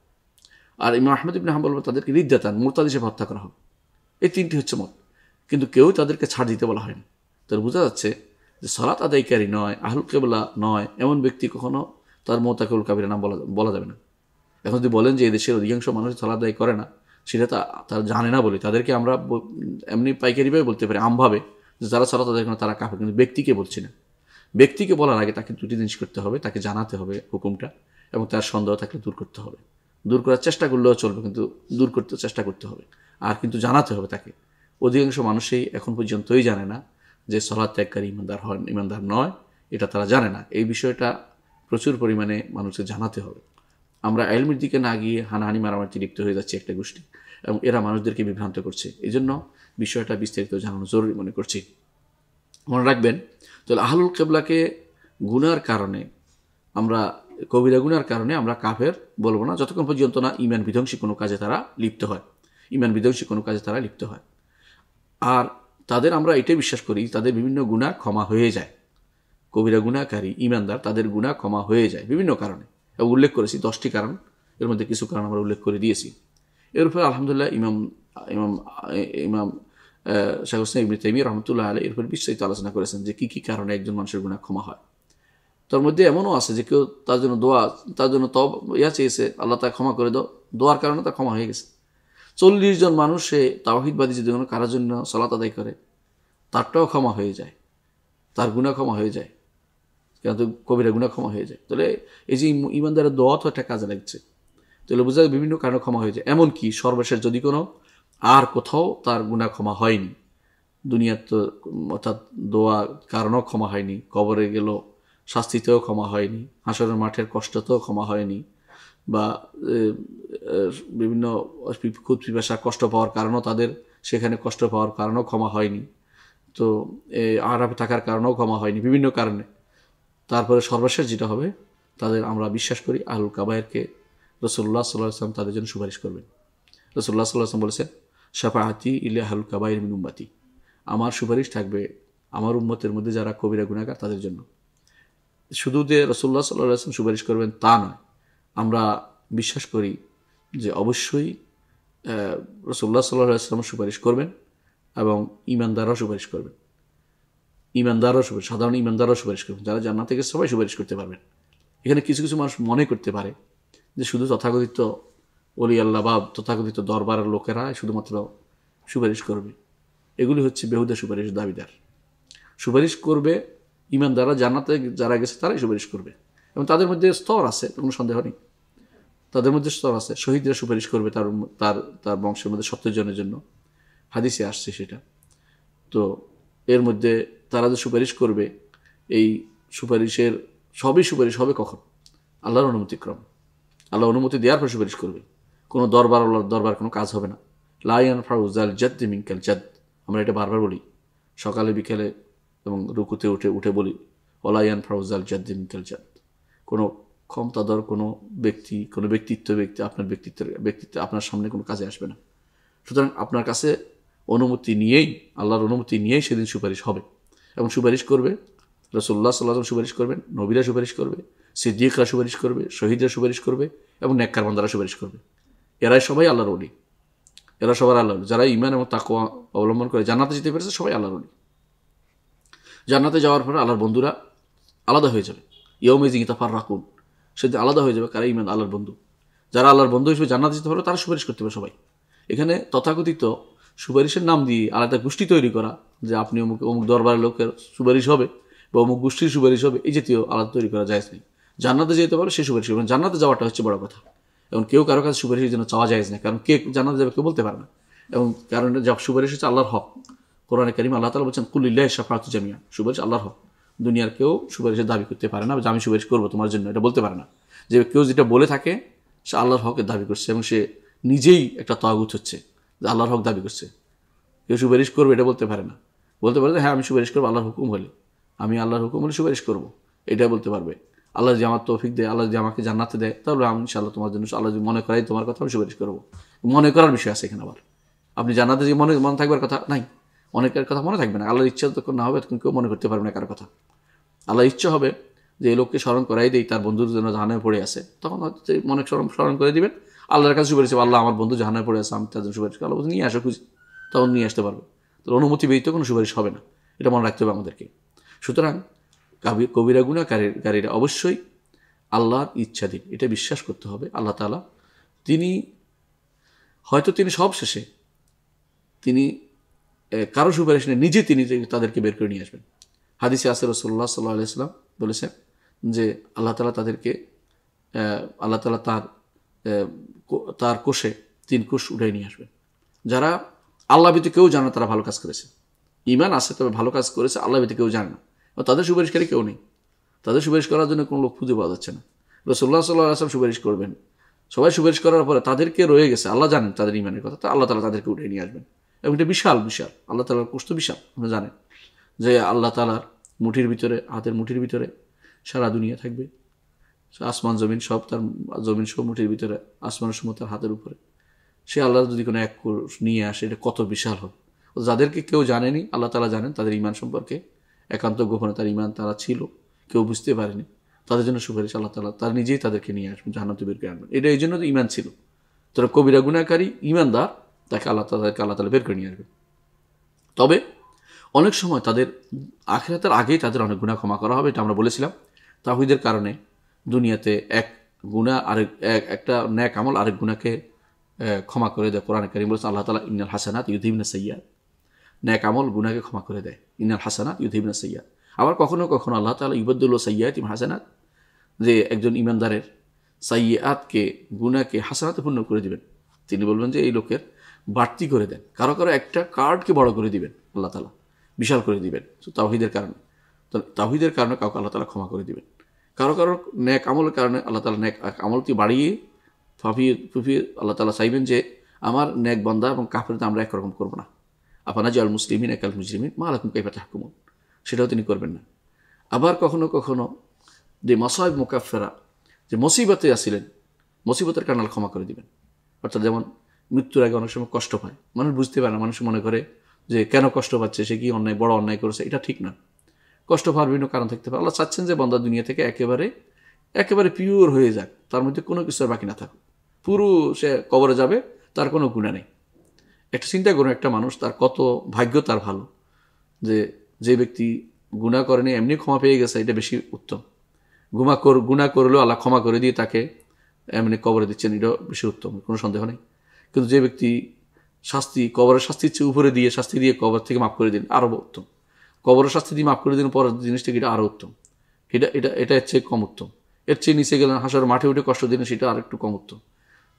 আর ইমাম আহমদ ইবনে হাম্বল তাদেরকে রিদ্দাতান, মুরতাদ হিসেবে হত্যা করা হবে। এই তিনটি হচ্ছে মত, কিন্তু কেউ তাদেরকে ছাড় দিতে বলা হয়নি। তার বোঝা যাচ্ছে যে সালাত আদায়কারী নয়, আহলুল কিবলা নয়, এমন ব্যক্তি কখনো তার মুরতাকিবুল কাবিরা নাম বলা যাবে না। এখন যদি বলেন যে এই দেশের অধিকাংশ মানুষ সালাত আদায় করে না, সেটা তারা জানে না বলে তাদেরকে আমরা এমনি পাইকারিভাবে বলতে পারি, আমভাবে, যে যারা সালাত আদায় করে তারা কাফের, কিন্তু ব্যক্তিকে বলছি না। ব্যক্তিকে বলার আগে তাকে দুটি জিনিস করতে হবে, তাকে জানাতে হবে হুকুমটা, এবং তার সন্দেহ থাকলে দূর করতে হবে। দূর করার চেষ্টা করলেও চলবে, কিন্তু দূর করতে চেষ্টা করতে হবে, আর কিন্তু জানাতে হবে তাকে। অধিকাংশ মানুষই এখন পর্যন্তই জানে না যে সালাত ত্যাগকারী ইমানদার নয়, এটা তারা জানে না। এই বিষয়টা প্রচুর পরিমাণে মানুষকে জানাতে হবে। আমরা ইলমের দিকে না গিয়ে হানাহানি মারামারি লিপ্ত হয়ে যাচ্ছে একটা গোষ্ঠী, এবং এরা মানুষদেরকে বিভ্রান্ত করছে। এই জন্য বিষয়টা বিস্তারিত জানানো জরুরি মনে করছি। মনে রাখবেন, তাহলে আহলুল কিবলাকে গুনার কারণে, আমরা কবিরা গুনার কারণে আমরা কাফের বলবো না, যতক্ষণ পর্যন্ত না ইমান বিধ্বংসী কোনো কাজে তারা লিপ্ত হয়, ইমান বিধ্বংসী কোনো কাজে তারা লিপ্ত হয়। আর তাদের আমরা এটাই বিশ্বাস করি, তাদের বিভিন্ন গুনাহ ক্ষমা হয়ে যায়। কবিরা গুনাহকারী ইমানদার, তাদের গুনাহ ক্ষমা হয়ে যায় বিভিন্ন কারণে, এবং উল্লেখ করেছি 10টি কারণ, এর মধ্যে কিছু কারণ আমরা উল্লেখ করে দিয়েছি। এর উপরে আলহামদুলিল্লাহ ইমাম শাইখ হোসেন ইবনে তাইমিয়া রহমতুল্লাহ আলাইহি এরপর বিস্তারিত আলোচনা করেছেন যে কী কী কারণে একজন মানুষের গুনাহ ক্ষমা হয়। তার মধ্যে এমনও আছে যে কেউ তার জন্য চেয়েছে, আল্লাহ তাকে ক্ষমা করে দাও, দোয়ার কারণে তার ক্ষমা হয়ে গেছে। 40 জন মানুষ সে তাওহীদবাদী যদি কোনো কারোর জন্য সালাত আদায় করে, তারটাও ক্ষমা হয়ে যায়, তার গুনাহ ক্ষমা হয়ে যায়, কিন্তু কবিরা গুনাহ ক্ষমা হয়ে যায়। তাহলে এই যে ইমানদারের দোয়া তো একটা কাজে লাগছে, তাহলে বোঝা যায় বিভিন্ন কারণে ক্ষমা হয়ে যায়। এমনকি সর্বশেষ যদি কোনো আর কোথাও তার গুনাহ ক্ষমা হয়নি, দুনিয়ার তো অর্থাৎ দোয়া কারণেও ক্ষমা হয়নি, কবরে গেল শাস্তিতেও ক্ষমা হয়নি, হাসরের মাঠের কষ্টতেও ক্ষমা হয়নি, বা বিভিন্ন খুব পিপাসা কষ্ট পাওয়ার কারণেও তাদের সেখানে কষ্ট পাওয়ার কারণেও ক্ষমা হয়নি, তো আরামে থাকার কারণেও ক্ষমা হয়নি, বিভিন্ন কারণে। তারপরে সর্বশেষ যেটা হবে, তাদের আমরা বিশ্বাস করি আহলুল কাবায়েরকে রাসূলুল্লাহ সাল্লাল্লাহু আলাইহি ওয়াসাল্লাম তাদের জন্য সুপারিশ করবেন। রাসূলুল্লাহ সাল্লাল্লাহু আলাইহি ওয়াসাল্লাম বলেছেন, শাফাআতি ইলা আহলুল কাবায়ের মিন উম্মতি, আমার সুপারিশ থাকবে আমার উম্মতের মধ্যে যারা কবিরা গুনাহগার তাদের জন্য। শুধু যে রাসূলুল্লাহ সাল্লাল্লাহু আলাইহি ওয়াসাল্লাম সুপারিশ করবেন তা নয়, আমরা বিশ্বাস করি যে অবশ্যই রাসূলুল্লাহ সাল্লাল্লাহু আলাইহি ওয়াসাল্লাম সুপারিশ করবেন, এবং ইমানদাররাও সুপারিশ করবেন, সাধারণ ইমানদাররাও সুপারিশ করবেন, যারা জান্নাত থেকে সবাই সুপারিশ করতে পারবেন। এখানে কিছু কিছু মানুষ মনে করতে পারে যে শুধু তথাকথিত ওলি আল্লাহ বা তথাকথিত দরবারের লোকেরা শুধুমাত্র সুপারিশ করবে। এগুলি হচ্ছে বেহুদা সুপারিশ দাবিদার। সুপারিশ করবে ইমানদাররা, জান্নাতে যারা গেছে তারাই সুপারিশ করবে, এবং তাদের মধ্যে স্তর আছে, কোনো সন্দেহ নেই, তাদের মধ্যে স্তর আছে। শহীদরা সুপারিশ করবে তার বংশের মধ্যে 70 জনের জন্য, হাদিসে আসছে সেটা। তো এর মধ্যে তারা যে সুপারিশ করবে, এই সুপারিশের সবই সুপারিশ হবে কখন? আল্লাহর অনুমতিক্রম, আল্লাহ অনুমতি দেওয়ার পর সুপারিশ করবে। কোনো দরবার কোনো কাজ হবে না। লা ইয়ানফাউ যাল জাদ্দি মিনকাল জাদ, আমরা এটা বারবার বলি, সকালে বিকেলে এবং রুকুতে উঠে বলি, ওয়ালা ইয়ানফাউ যাল জাদ্দি মিনকাল জাদ। কোনো ক্ষমতাধর কোনো ব্যক্তিত্ব আপনার ব্যক্তিত্ব আপনার সামনে কোনো কাজে আসবে না। সুতরাং আপনার কাছে অনুমতি নিয়েই, আল্লাহর অনুমতি নিয়েই সেদিন সুপারিশ হবে, এবং সুপারিশ করবে রাসূলুল্লাহ সাল্লাল্লাহু আলাইহি ওয়াসাল্লাম সুপারিশ করবেন, নবীরা সুপারিশ করবে, সিদ্দিকরা সুপারিশ করবে, শহীদরা সুপারিশ করবে, এবং নেককার বান্দারা সুপারিশ করবে। এরাই সবাই আল্লাহর ওলি, এরা সবার আল্লাহর, যারা ঈমান এবং তাকওয়া অবলম্বন করে জান্নাতে যেতে পেরেছে সবাই আল্লাহর ওলি। জান্নাতে যাওয়ার পরে আল্লাহর বন্ধুরা আলাদা হয়ে যাবে। ইয়াউমাইযিন ইয়াতাফাররাকুন, সেদিন আলাদা হয়ে যাবে কারা ইমান আল্লাহর বন্ধু। যারা আল্লাহর বন্ধু হিসেবে জান্নাতে যেতে পারবে তারা সুপারিশ করতে পারে সবাই। এখানে তথাকথিত সুপারিশের নাম দিয়ে আলাদা গোষ্ঠী তৈরি করা, যে আপনি অমুক অমুক দরবারের লোকের সুপারিশ হবে বা অমুক গোষ্ঠীর সুপারিশ হবে, এই জাতীয় আলাদা তৈরি করা যায় নেই। জান্নাতে যেতে পারবে সে সুপারিশ করবে, জান্নাতে যাওয়াটা হচ্ছে বড় কথা। এবং কেউ কারো কাছে সুপারিশের জন্য চাওয়া যায় না, কারণ কে জান্নাতে যাবে কেউ বলতে পারে না। এবং কারণ সুপারিশ হচ্ছে আল্লাহর হক। কোরআনে কারীম আল্লাহ তাআলা বলছেন কুলিল্লাহি শাফাআতু জামিআ, সুপারিশ আল্লাহর হক। দুনিয়ার কেউ সুপারিশের দাবি করতে পারে না, যে আমি সুপারিশ করবো তোমার জন্য, এটা বলতে পারে না। যে কেউ যেটা বলে থাকে সে আল্লাহর হকের দাবি করছে, এবং সে নিজেই একটা তাগুত হচ্ছে, যে আল্লাহর হক দাবি করছে। কেউ সুপারিশ করবে এটা বলতে পারে না। বলতে পারে যে হ্যাঁ আমি সুপারিশ করবো আল্লাহর হুকুম হলে, আমি আল্লাহর হুকুম হলে সুপারিশ করবো, এটা বলতে পারবে। আল্লাহ যদি আমার তৌফিক দেয়, আল্লাহ যদি আমাকে জান্নাতে দেয়, তাহলে আমি ইনশাআল্লাহ তোমার জন্য, আল্লাহ যদি মনে করাই তোমার কথা, আমি সুপারিশ করবো। মনে করার বিষয় আছে এখানে। আবার আপনি জান্নাতে যে মনে থাকবার কথা নাই, অনেকের কথা মনে থাকবে না। আল্লাহর ইচ্ছা যখন না হবে তখন কেউ মনে করতে পারবে না কারো কথা। আল্লাহর ইচ্ছা হবে যে এই লোককে স্মরণ করাই দেই, তার বন্ধুর জন্য জাহান্নামে পড়ে আছে, তখন হয়তো মনে স্মরণ করে দিবেন, আল্লাহর কাছে সুপারিশ, আল্লাহ আমার বন্ধু জাহান্নামে পড়ে আছে, আমি তার জন্য সুপারিশ, আল্লাহ নিয়ে আসো খুঁজি, তখন নিয়ে আসতে পারবে। তো অনুমতি ব্যতীত কোনো সুপারিশ হবে না, এটা মনে রাখতে হবে আমাদেরকে। সুতরাং কবিরা গুনাহগারীরা অবশ্যই আল্লাহর ইচ্ছাধীন, এটা বিশ্বাস করতে হবে। আল্লাহ তাআলা তিনি হয়তো তিনি সব শেষে তিনি কারো সুপারিশ নিয়ে নিজে তিনি তাদেরকে বের করে নিয়ে আসবেন। হাদিসে আছে রাসূলুল্লাহ সাল্লাল্লাহু আলাইহি ওয়াসাল্লাম বলেছেন যে আল্লাহ তাআলা তাদেরকে আল্লাহ তাআলা তার কোষে 3 কোষ উঠাই নিয়ে আসবেন। যারা আল্লাহ ব্যতীত কেউ জানে না তারা ভালো কাজ করেছে, ঈমান আছে তবে ভালো কাজ করেছে, আল্লাহ ব্যতীত কেউ জানে না, তাদের সুপারিশকারী কেউ নেই। তাদের সুপারিশ করার জন্য কোনো লোক খুঁজে পাওয়া যাচ্ছে না। রাসূলুল্লাহ সাল্লাল্লাহু আলাইহি ওয়াসাল্লাম সুপারিশ করবেন, সবাই সুপারিশ করার পরে তাদেরকে রয়ে গেছে, আল্লাহ জানেন তাদের ঈমানের কথা, তো আল্লাহ তাআলা তাদেরকে উঠে নিয়ে আসবেন। এবং এটা বিশাল বিশাল, আল্লাহ তাআলার কোষ তো বিশাল। আপনি জানেন যে আল্লাহ তাআলার মুঠির ভিতরে, হাতের মুঠির ভিতরে সারা দুনিয়া থাকবে, আসমান জমিন সব, তার জমিন সব মুঠির ভিতরে, আসমানের সময় তার হাতের উপরে। সে আল্লাহ যদি কোনো এক কোষ নিয়ে আসে, এটা কত বিশাল হবে। যাদেরকে কেউ জানেনি আল্লাহ তাআলা জানেন তাদের ঈমান সম্পর্কে, একান্ত গোপনে তার ঈমান তারা ছিল, কেউ বুঝতে পারেনি, তাদের জন্য সুপারিশ আল্লাহ তাআলা তার নিজেই তাদেরকে নিয়ে আসবেন, জান্নাতে বের করে আনবেন। এটা এই জন্য তো ঈমান ছিল। তারা কবিরা গুনাহকারী ঈমানদার, তাকে আল্লাহ তাআলা বের করে নিয়ে আসবেন। তবে অনেক সময় তাদের আখিরাতের আগেই তাদের অনেক গুনাহ ক্ষমা করা হবে, এটা আমরা বলেছিলাম। তাওহীদের কারণে দুনিয়াতে এক গুনাহ আরেক একটা নেক আমল আরেক গুনাহকে ক্ষমা করে দেয়। কোরআনে কারীম বলেছে আল্লাহ তাআলা ইন্নাল হাসানাত ইউযহিবনা সাইয়্যাত, নেক আমল গুনাহকে ক্ষমা করে দেয়, ইন্নাল হাসানাত ইউযহিবনা সাইয়্যাত। আবার কখনো কখনো আল্লাহ তাআলা ইউবাদদিলু সাইয়্যাতিহিম হাসানাত, যে একজন ঈমানদারের সাইয়্যাতকে গুনাহকে হাসানাতে পূর্ণ করে দিবেন। তিনি বলবেন যে এই লোকের বাড়তি করে দেন, কারো কারো একটা কার্ডকে বড় করে দিবেন আল্লাহ তাআলা, বিশাল করে দিবেন তাওহীদের কারণে। তো তাওহীদের কারণে কাউকে আল্লাহ তাআলা ক্ষমা করে দিবেন। কারো কারো নেক আমলের কারণে আল্লাহ তাআলা নেক আমলকে বাড়িয়ে ফুফিয়ে আল্লাহ তাআলা চাইবেন যে আমার নেক বান্দা এবং কাফেরদের আমরা একরকম করবো না, আফানাজাল মুসলিমিন কাল মুজরিমিন মা লাকুম কাইফা তাহকুমুন, সেটাও তিনি করবেন না। আবার কখনো কখনো যে মাসাইব মুকাফফিরা, যে মুসিবতে আসিলেন, মুসিবতের কারণে ক্ষমা করে দিবেন। অর্থাৎ যেমন মৃত্যুর আগে অনেক সময় কষ্ট পায়, মানুষ বুঝতে পারে না, মানুষ মনে করে যে কেন কষ্ট পাচ্ছে, সে কি অন্যায় বড় অন্যায় করেছে, এটা ঠিক না। কষ্ট পাওয়ার বিভিন্ন কারণ থাকতে পারে। আল্লাহ চাচ্ছেন যে বান্দা দুনিয়া থেকে একেবারে পিওর হয়ে যাক, তার মধ্যে কোনো কিছু বাকি না থাকুক, পুরো সে কবরে যাবে, তার কোনো গুনাহ নেই। একটা চিন্তা করুন, একটা মানুষ তার কত ভাগ্য তার ভালো যে ব্যক্তি গুনাহ করেনি এমনি ক্ষমা পেয়ে গেছে, এটা বেশি উত্তম। গুনাহ করলেও আল্লাহ ক্ষমা করে দিয়ে তাকে এমনি কবরে দিচ্ছেন, এটা বেশি উত্তম, কোনো সন্দেহ নেই। কিন্তু যে ব্যক্তি কবরের শাস্তির চেয়ে উপরে দিয়ে শাস্তি দিয়ে কবর থেকে মাফ করে দিন, আরও উত্তম। কবরের শাস্তি দিয়ে মাফ করে দিন পরের জিনিসটা, এটা আরও উত্তম। এটা এর চেয়ে কম উত্তম। এর চেয়ে নিচে গেলেন, হাসর মাঠে উঠে কষ্ট দিলেন, সেটা আর একটু কম উত্তম।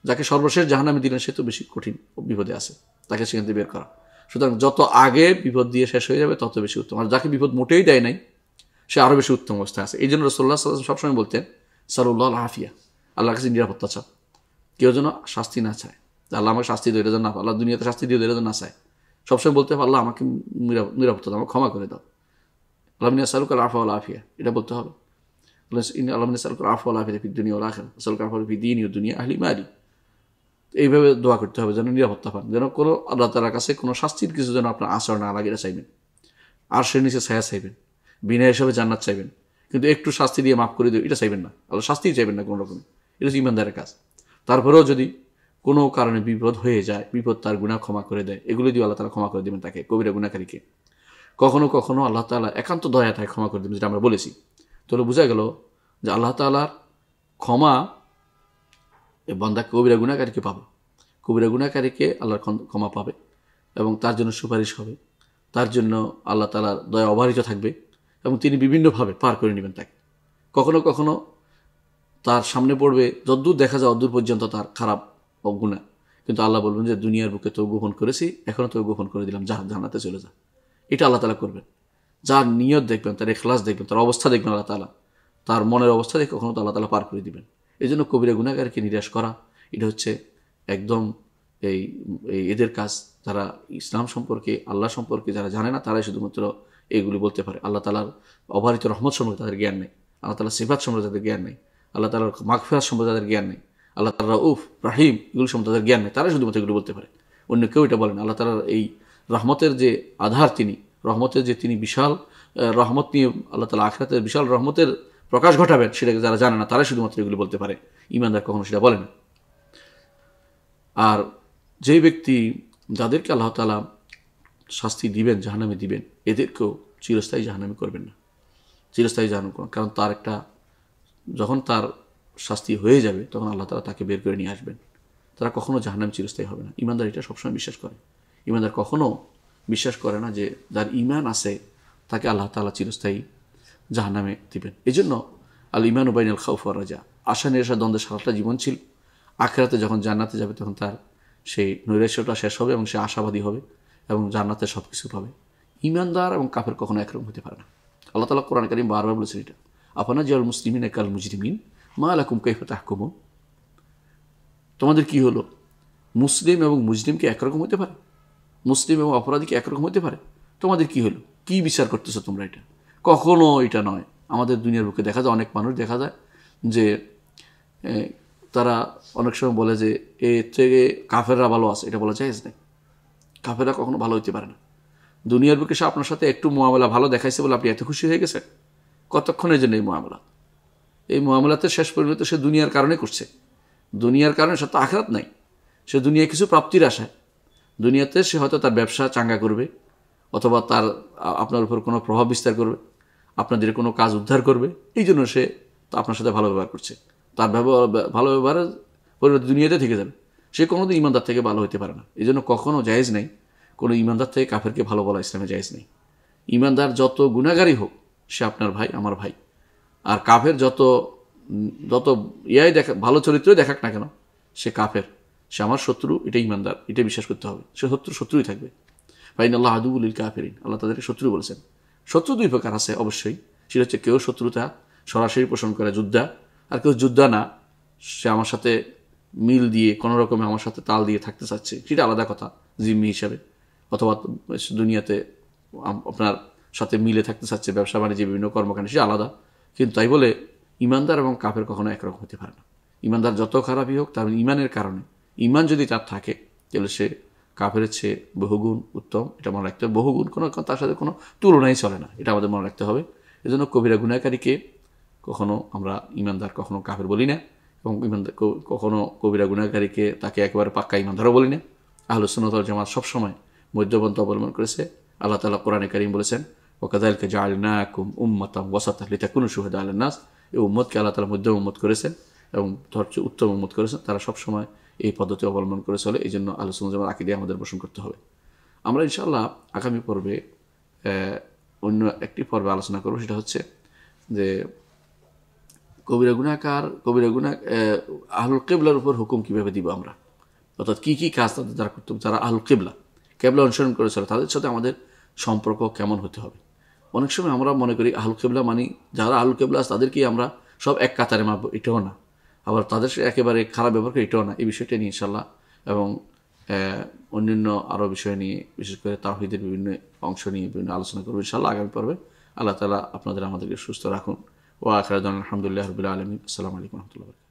যাকে সর্বশেষ জাহান্নামে দিলেন সে তো বেশি কঠিন বিপদে আছে, তাকে সেখান থেকে বের করা। সুতরাং যত আগে বিপদ দিয়ে শেষ হয়ে যাবে তত বেশি উত্তম। আর যাকে বিপদ মোটেই দেয় নাই সে আরও বেশি উত্তম অবস্থায় আছে। এই জন্য রাসূলুল্লাহ সাল্লাল্লাহু আলাইহি ওয়াসাল্লাম সবসময় বলতেন সাল্লাল্লাহু আফিয়া, আল্লাহর কাছে নিরাপত্তা চাও, কেউ যেন শাস্তি না চায়, আল্লাহ আমাকে শাস্তি দিয়ে যেন না, আল্লাহ দুনিয়াতে শাস্তি দিয়ে যেন না চায়। সবসময় বলতে হবে আল্লাহ আমাকে নিরাপত্তা দাও, আমাকে ক্ষমা করে দাও। আল্লাহ নাসআলুকা আল-আফওয়া ওয়াল আফিয়া, এটা বলতে হবে। আল্লাহ নাসআলুকা আল-আফওয়া ওয়াল আফিয়া ফিদ দুনিয়া ওয়াল আখিরাহ, নাসআলুকা আল-আফওয়া ফি দীনি ওয়াদ দুনিয়া আহলি মালি। এইভাবে দোয়া করতে হবে যেন নিরাপত্তা পান, যেন কোনো আল্লাহ তাআলার কাছে কোনো শাস্তির কিছু যেন আপনার আচরণ না লাগে, এটা চাইবেন। আর সে নিচে ছায়া চাইবেন, বিনা হিসাবে জান্নাত চাইবেন, কিন্তু একটু শাস্তি দিয়ে মাফ করে দিও এটা চাইবেন না। আল্লাহ শাস্তি চাইবেন না কোনো রকম, এটা হচ্ছে ঈমানদারের কাজ। তারপরেও যদি কোনো কারণে বিপদ হয়ে যায়, বিপদ তার গুনাহ ক্ষমা করে দেয়, এগুলো দিয়ে আল্লাহ তাআলা ক্ষমা করে দেবেন তাকে, কবিরা গুনাহকারীকে। কখনো কখনো আল্লাহ তাআলা একান্ত দয়া তাকে ক্ষমা করে দেবেন, যেটা আমরা বলেছি। তাহলে বোঝা গেল যে আল্লাহ তাআলার ক্ষমা বান্দা কবিরা গুনাহকারীকে পাবে, কবিরা গুনাহকারীকে আল্লাহর ক্ষমা পাবে এবং তার জন্য সুপারিশ হবে, তার জন্য আল্লাহ তাআলার দয়া অবারিত থাকবে এবং তিনি বিভিন্নভাবে পার করে নেবেন তাকে। কখনো কখনো তার সামনে পড়বে, যদ্দূর দেখা যায় অদ্দূর পর্যন্ত তার খারাপ ও গুনাহ, কিন্তু আল্লাহ বলবেন যে দুনিয়ার বুকে তো গোপন করেছি, এখনও তো গোপন করে দিলাম, জান্নাতে চলে যা। এটা আল্লাহ তাআলা করবেন। যার নিয়ত দেখবেন, তার ইখলাস দেখবেন, তার অবস্থা দেখবেন আল্লাহ তাআলা, তার মনের অবস্থা দেখে কখনো তো আল্লাহ তাআলা পার করে দিবেন। এই জন্য কবিরা গুনাহগারকে নিরাশ করা এটা হচ্ছে একদম এদের কাজ। যারা ইসলাম সম্পর্কে, আল্লাহ সম্পর্কে যারা জানে না, তারাই শুধুমাত্র এইগুলি বলতে পারে। আল্লাহ তাআলার অবারিত রহমত সম্পর্কে তাদের জ্ঞান নেই, আল্লাহ তাআলার সিফাত সম্পর্কে তাদের জ্ঞান নেই, আল্লাহ তাআলার মাগফিরাত সম্পর্কে তাদের জ্ঞান নেই, আল্লাহ তাআলা রাউফ রাহিম এগুলো সম্পর্কে তাদের জ্ঞান নেই। তারাই শুধুমাত্র এগুলো বলতে পারে, অন্য কেউ এটা বলেন। আল্লাহ তাআলার এই রহমতের যে আধার, তিনি রহমতের যে তিনি বিশাল রহমত নিয়ে আল্লাহ তাআলা আখিরাতের বিশাল রহমতের প্রকাশ ঘটাবেন, সেটাকে যারা জানে না তারাই শুধুমাত্র এগুলো বলতে পারে। ঈমানদার কখনো সেটা বলে না। আর যে ব্যক্তি, যাদেরকে আল্লাহ তাআলা শাস্তি দিবেন, জাহান্নামে দিবেন, এদেরকেও চিরস্থায়ী জাহান্নামে করবেন না, চিরস্থায়ী জাহান্নাম করবেন। কারণ তার একটা, যখন তার শাস্তি হয়ে যাবে তখন আল্লাহ তাআলা তাকে বের করে নিয়ে আসবেন। তারা কখনো জাহান্নামে চিরস্থায়ী হবে না। ঈমানদার এটা সবসময় বিশ্বাস করে। ঈমানদার কখনো বিশ্বাস করে না যে যার ঈমান আছে তাকে আল্লাহ তাআলা চিরস্থায়ী জাহান্নামে দিবেন। এই জন্য আল ঈমানু বাইনাল খাউফ ওয়ার রাজা, আশা নিরাশার দ্বন্দ্বে সারাটা জীবন ছিল। আখিরাতে যখন জান্নাতে যাবে তখন তার সেই নৈরাশ্যটা শেষ হবে এবং সে আশাবাদী হবে এবং জান্নাতে সব কিছু পাবে। ঈমানদার এবং কাফের কখনো একরকম হতে পারে না। আল্লাহ তাআলা কোরআন কারীম বারবার বলেছেন এটা, আফানা জাল মুসলিমিনা কাল মুজরিমিন মা লাকুম কাইফা তাহকুমুন। তোমাদের কি হলো? মুসলিম এবং মুজরিম কি একরকম হতে পারে? মুসলিম এবং অপরাধী কি একরকম হতে পারে? তোমাদের কি হলো? কি বিচার করতেছো তোমরা? এটা কখনো এটা নয়। আমাদের দুনিয়ার বুকে দেখা যায়, অনেক মানুষ দেখা যায় যে তারা অনেক সময় বলে যে এর থেকে কাফেররা ভালো আছে। এটা বলা জায়েজ নাই। কাফেররা কখনো ভালো হতে পারে না। দুনিয়ার বুকে সে আপনার সাথে একটু মুআমালা ভালো দেখাইছে বলে আপনি এত খুশি হয়ে গেছেন? কতক্ষণের জন্য এই মুআমালা? এই মুআমালাতে শেষ পরিণত সে দুনিয়ার কারণে করছে। দুনিয়ার কারণে সে তো আখিরাত নাই। সে দুনিয়ায় কিছু প্রাপ্তির আশায়, দুনিয়াতে সে হয়তো তার ব্যবসা চাঙ্গা করবে, অথবা তার আপনার উপর কোনো প্রভাব বিস্তার করবে, আপনাদের কোনো কাজ উদ্ধার করবে, এই জন্য সে আপনার সাথে ভালো ব্যবহার করছে। তার ভালো ব্যবহারের পরিবর্তে দুনিয়াতে থেকে যাবে। সে কোনোদিন ঈমানদার থেকে ভালো হতে পারে না। এই জন্য কখনও জায়েজ নেই কোনো ঈমানদার থেকে কাফেরকে ভালো বলা, ইসলামে জায়েজ নেই। ঈমানদার যত গুনাহগারই হোক সে আপনার ভাই, আমার ভাই। আর কাফের যত ভালো চরিত্রই দেখাক না কেন, সে কাফের, সে আমার শত্রু, এটা ঈমানদার, এটা বিশ্বাস করতে হবে। সে শত্রুই থাকবে। ফাইনাল্লাহ আদুউল লিল কাফিরিন, আল্লাহ তাদেরকে শত্রু বলেছেন। শত্রু দুই প্রকার আছে অবশ্যই। সেটা হচ্ছে কেউ শত্রুতা সরাসরি পোষণ করে, যোদ্ধা, আর কেউ যোদ্ধা না, সে আমার সাথে মিল দিয়ে কোনো রকমে আমার সাথে তাল দিয়ে থাকতে চাচ্ছে, সেটা আলাদা কথা, জিম্মি হিসাবে, অথবা দুনিয়াতে আপনার সাথে মিলে থাকতে চাচ্ছে, ব্যবসা বাণিজ্যে বিভিন্ন কর্মকাণ্ডে, সেটা আলাদা। কিন্তু তাই বলে ঈমানদার এবং কাফের কখনো একরকম হতে পারে না। ঈমানদার যত খারাপই হোক, তার ঈমানের কারণে, ঈমান যদি তার থাকে, তাহলে সে কাফের চেয়ে বহুগুণ উত্তম। এটা মনে রাখতে হবে। বহুগুণ, তার সাথে কোনো তুলনাই চলে না, এটা আমাদের মনে রাখতে হবে। এজন্য কবিরা গুনাহকারীকে কখনো আমরা ঈমানদার, কখনো কাফের বলি না, এবং ঈমানদার কখনো কবিরা গুনাহকারীকে তাকে একেবারে পাক্কা ঈমানদারও বলি না। আহলুস সুন্নাত ওয়াল জামাত সবসময় মধ্যপন্থা অবলম্বন করেছে। আল্লাহ তাআলা কোরআনে কারীম বলেছেন, ওয়াকাযালিকা জাআলনাকুম উম্মাতান ওয়াসাতান লিতাকুনু শুহাদা আলান নাস। এই উম্মতকে আল্লাহ তাআলা মধ্যম উম্মত করেছেন এবং উত্তম উম্মত করেছেন। তারা সবসময় এই পদ্ধতি অবলম্বন করে চলে। এই জন্য আহলুস সুন্নাত ওয়াল জামাত আকীদা আমাদের পোষণ করতে হবে। আমরা ইনশাআল্লাহ আগামী পর্বে অন্য একটি পর্বে আলোচনা করব। সেটা হচ্ছে যে কবিরা গুনাহ আহলুল কিবলার উপর হুকুম কিভাবে দিব আমরা, অর্থাৎ কি কি কাজ তাদের দ্বারা করতে হবে। যারা আহলুল কিবলা অনুসরণ করেছিল, তাদের সাথে আমাদের সম্পর্ক কেমন হতে হবে। অনেক সময় আমরা মনে করি আহলুল কিবলা মানে যারা আহলুল কিবলা আছে তাদেরকেই আমরা সব এক কাতারে মাপবো, এটাও না। আবার তাদের একেবারে খারাপ ব্যবহার করে, এটাও না। এই বিষয়টা নিয়ে ইনশাআল্লাহ এবং অন্যান্য আরও বিষয় নিয়ে, বিশেষ করে তাওহীদের বিভিন্ন অংশ নিয়ে বিভিন্ন আলোচনা করবো ইনশাআল্লাহ আগামী পর্বে। আল্লাহ তাআলা আপনাদের আমাদেরকে সুস্থ রাখুন। ওয়া আখিরু দাওয়ানা আলহামদুলিল্লাহি রাব্বিল আলামিন। আসসালামু আলাইকুম ওয়া রাহমাতুল্লাহি।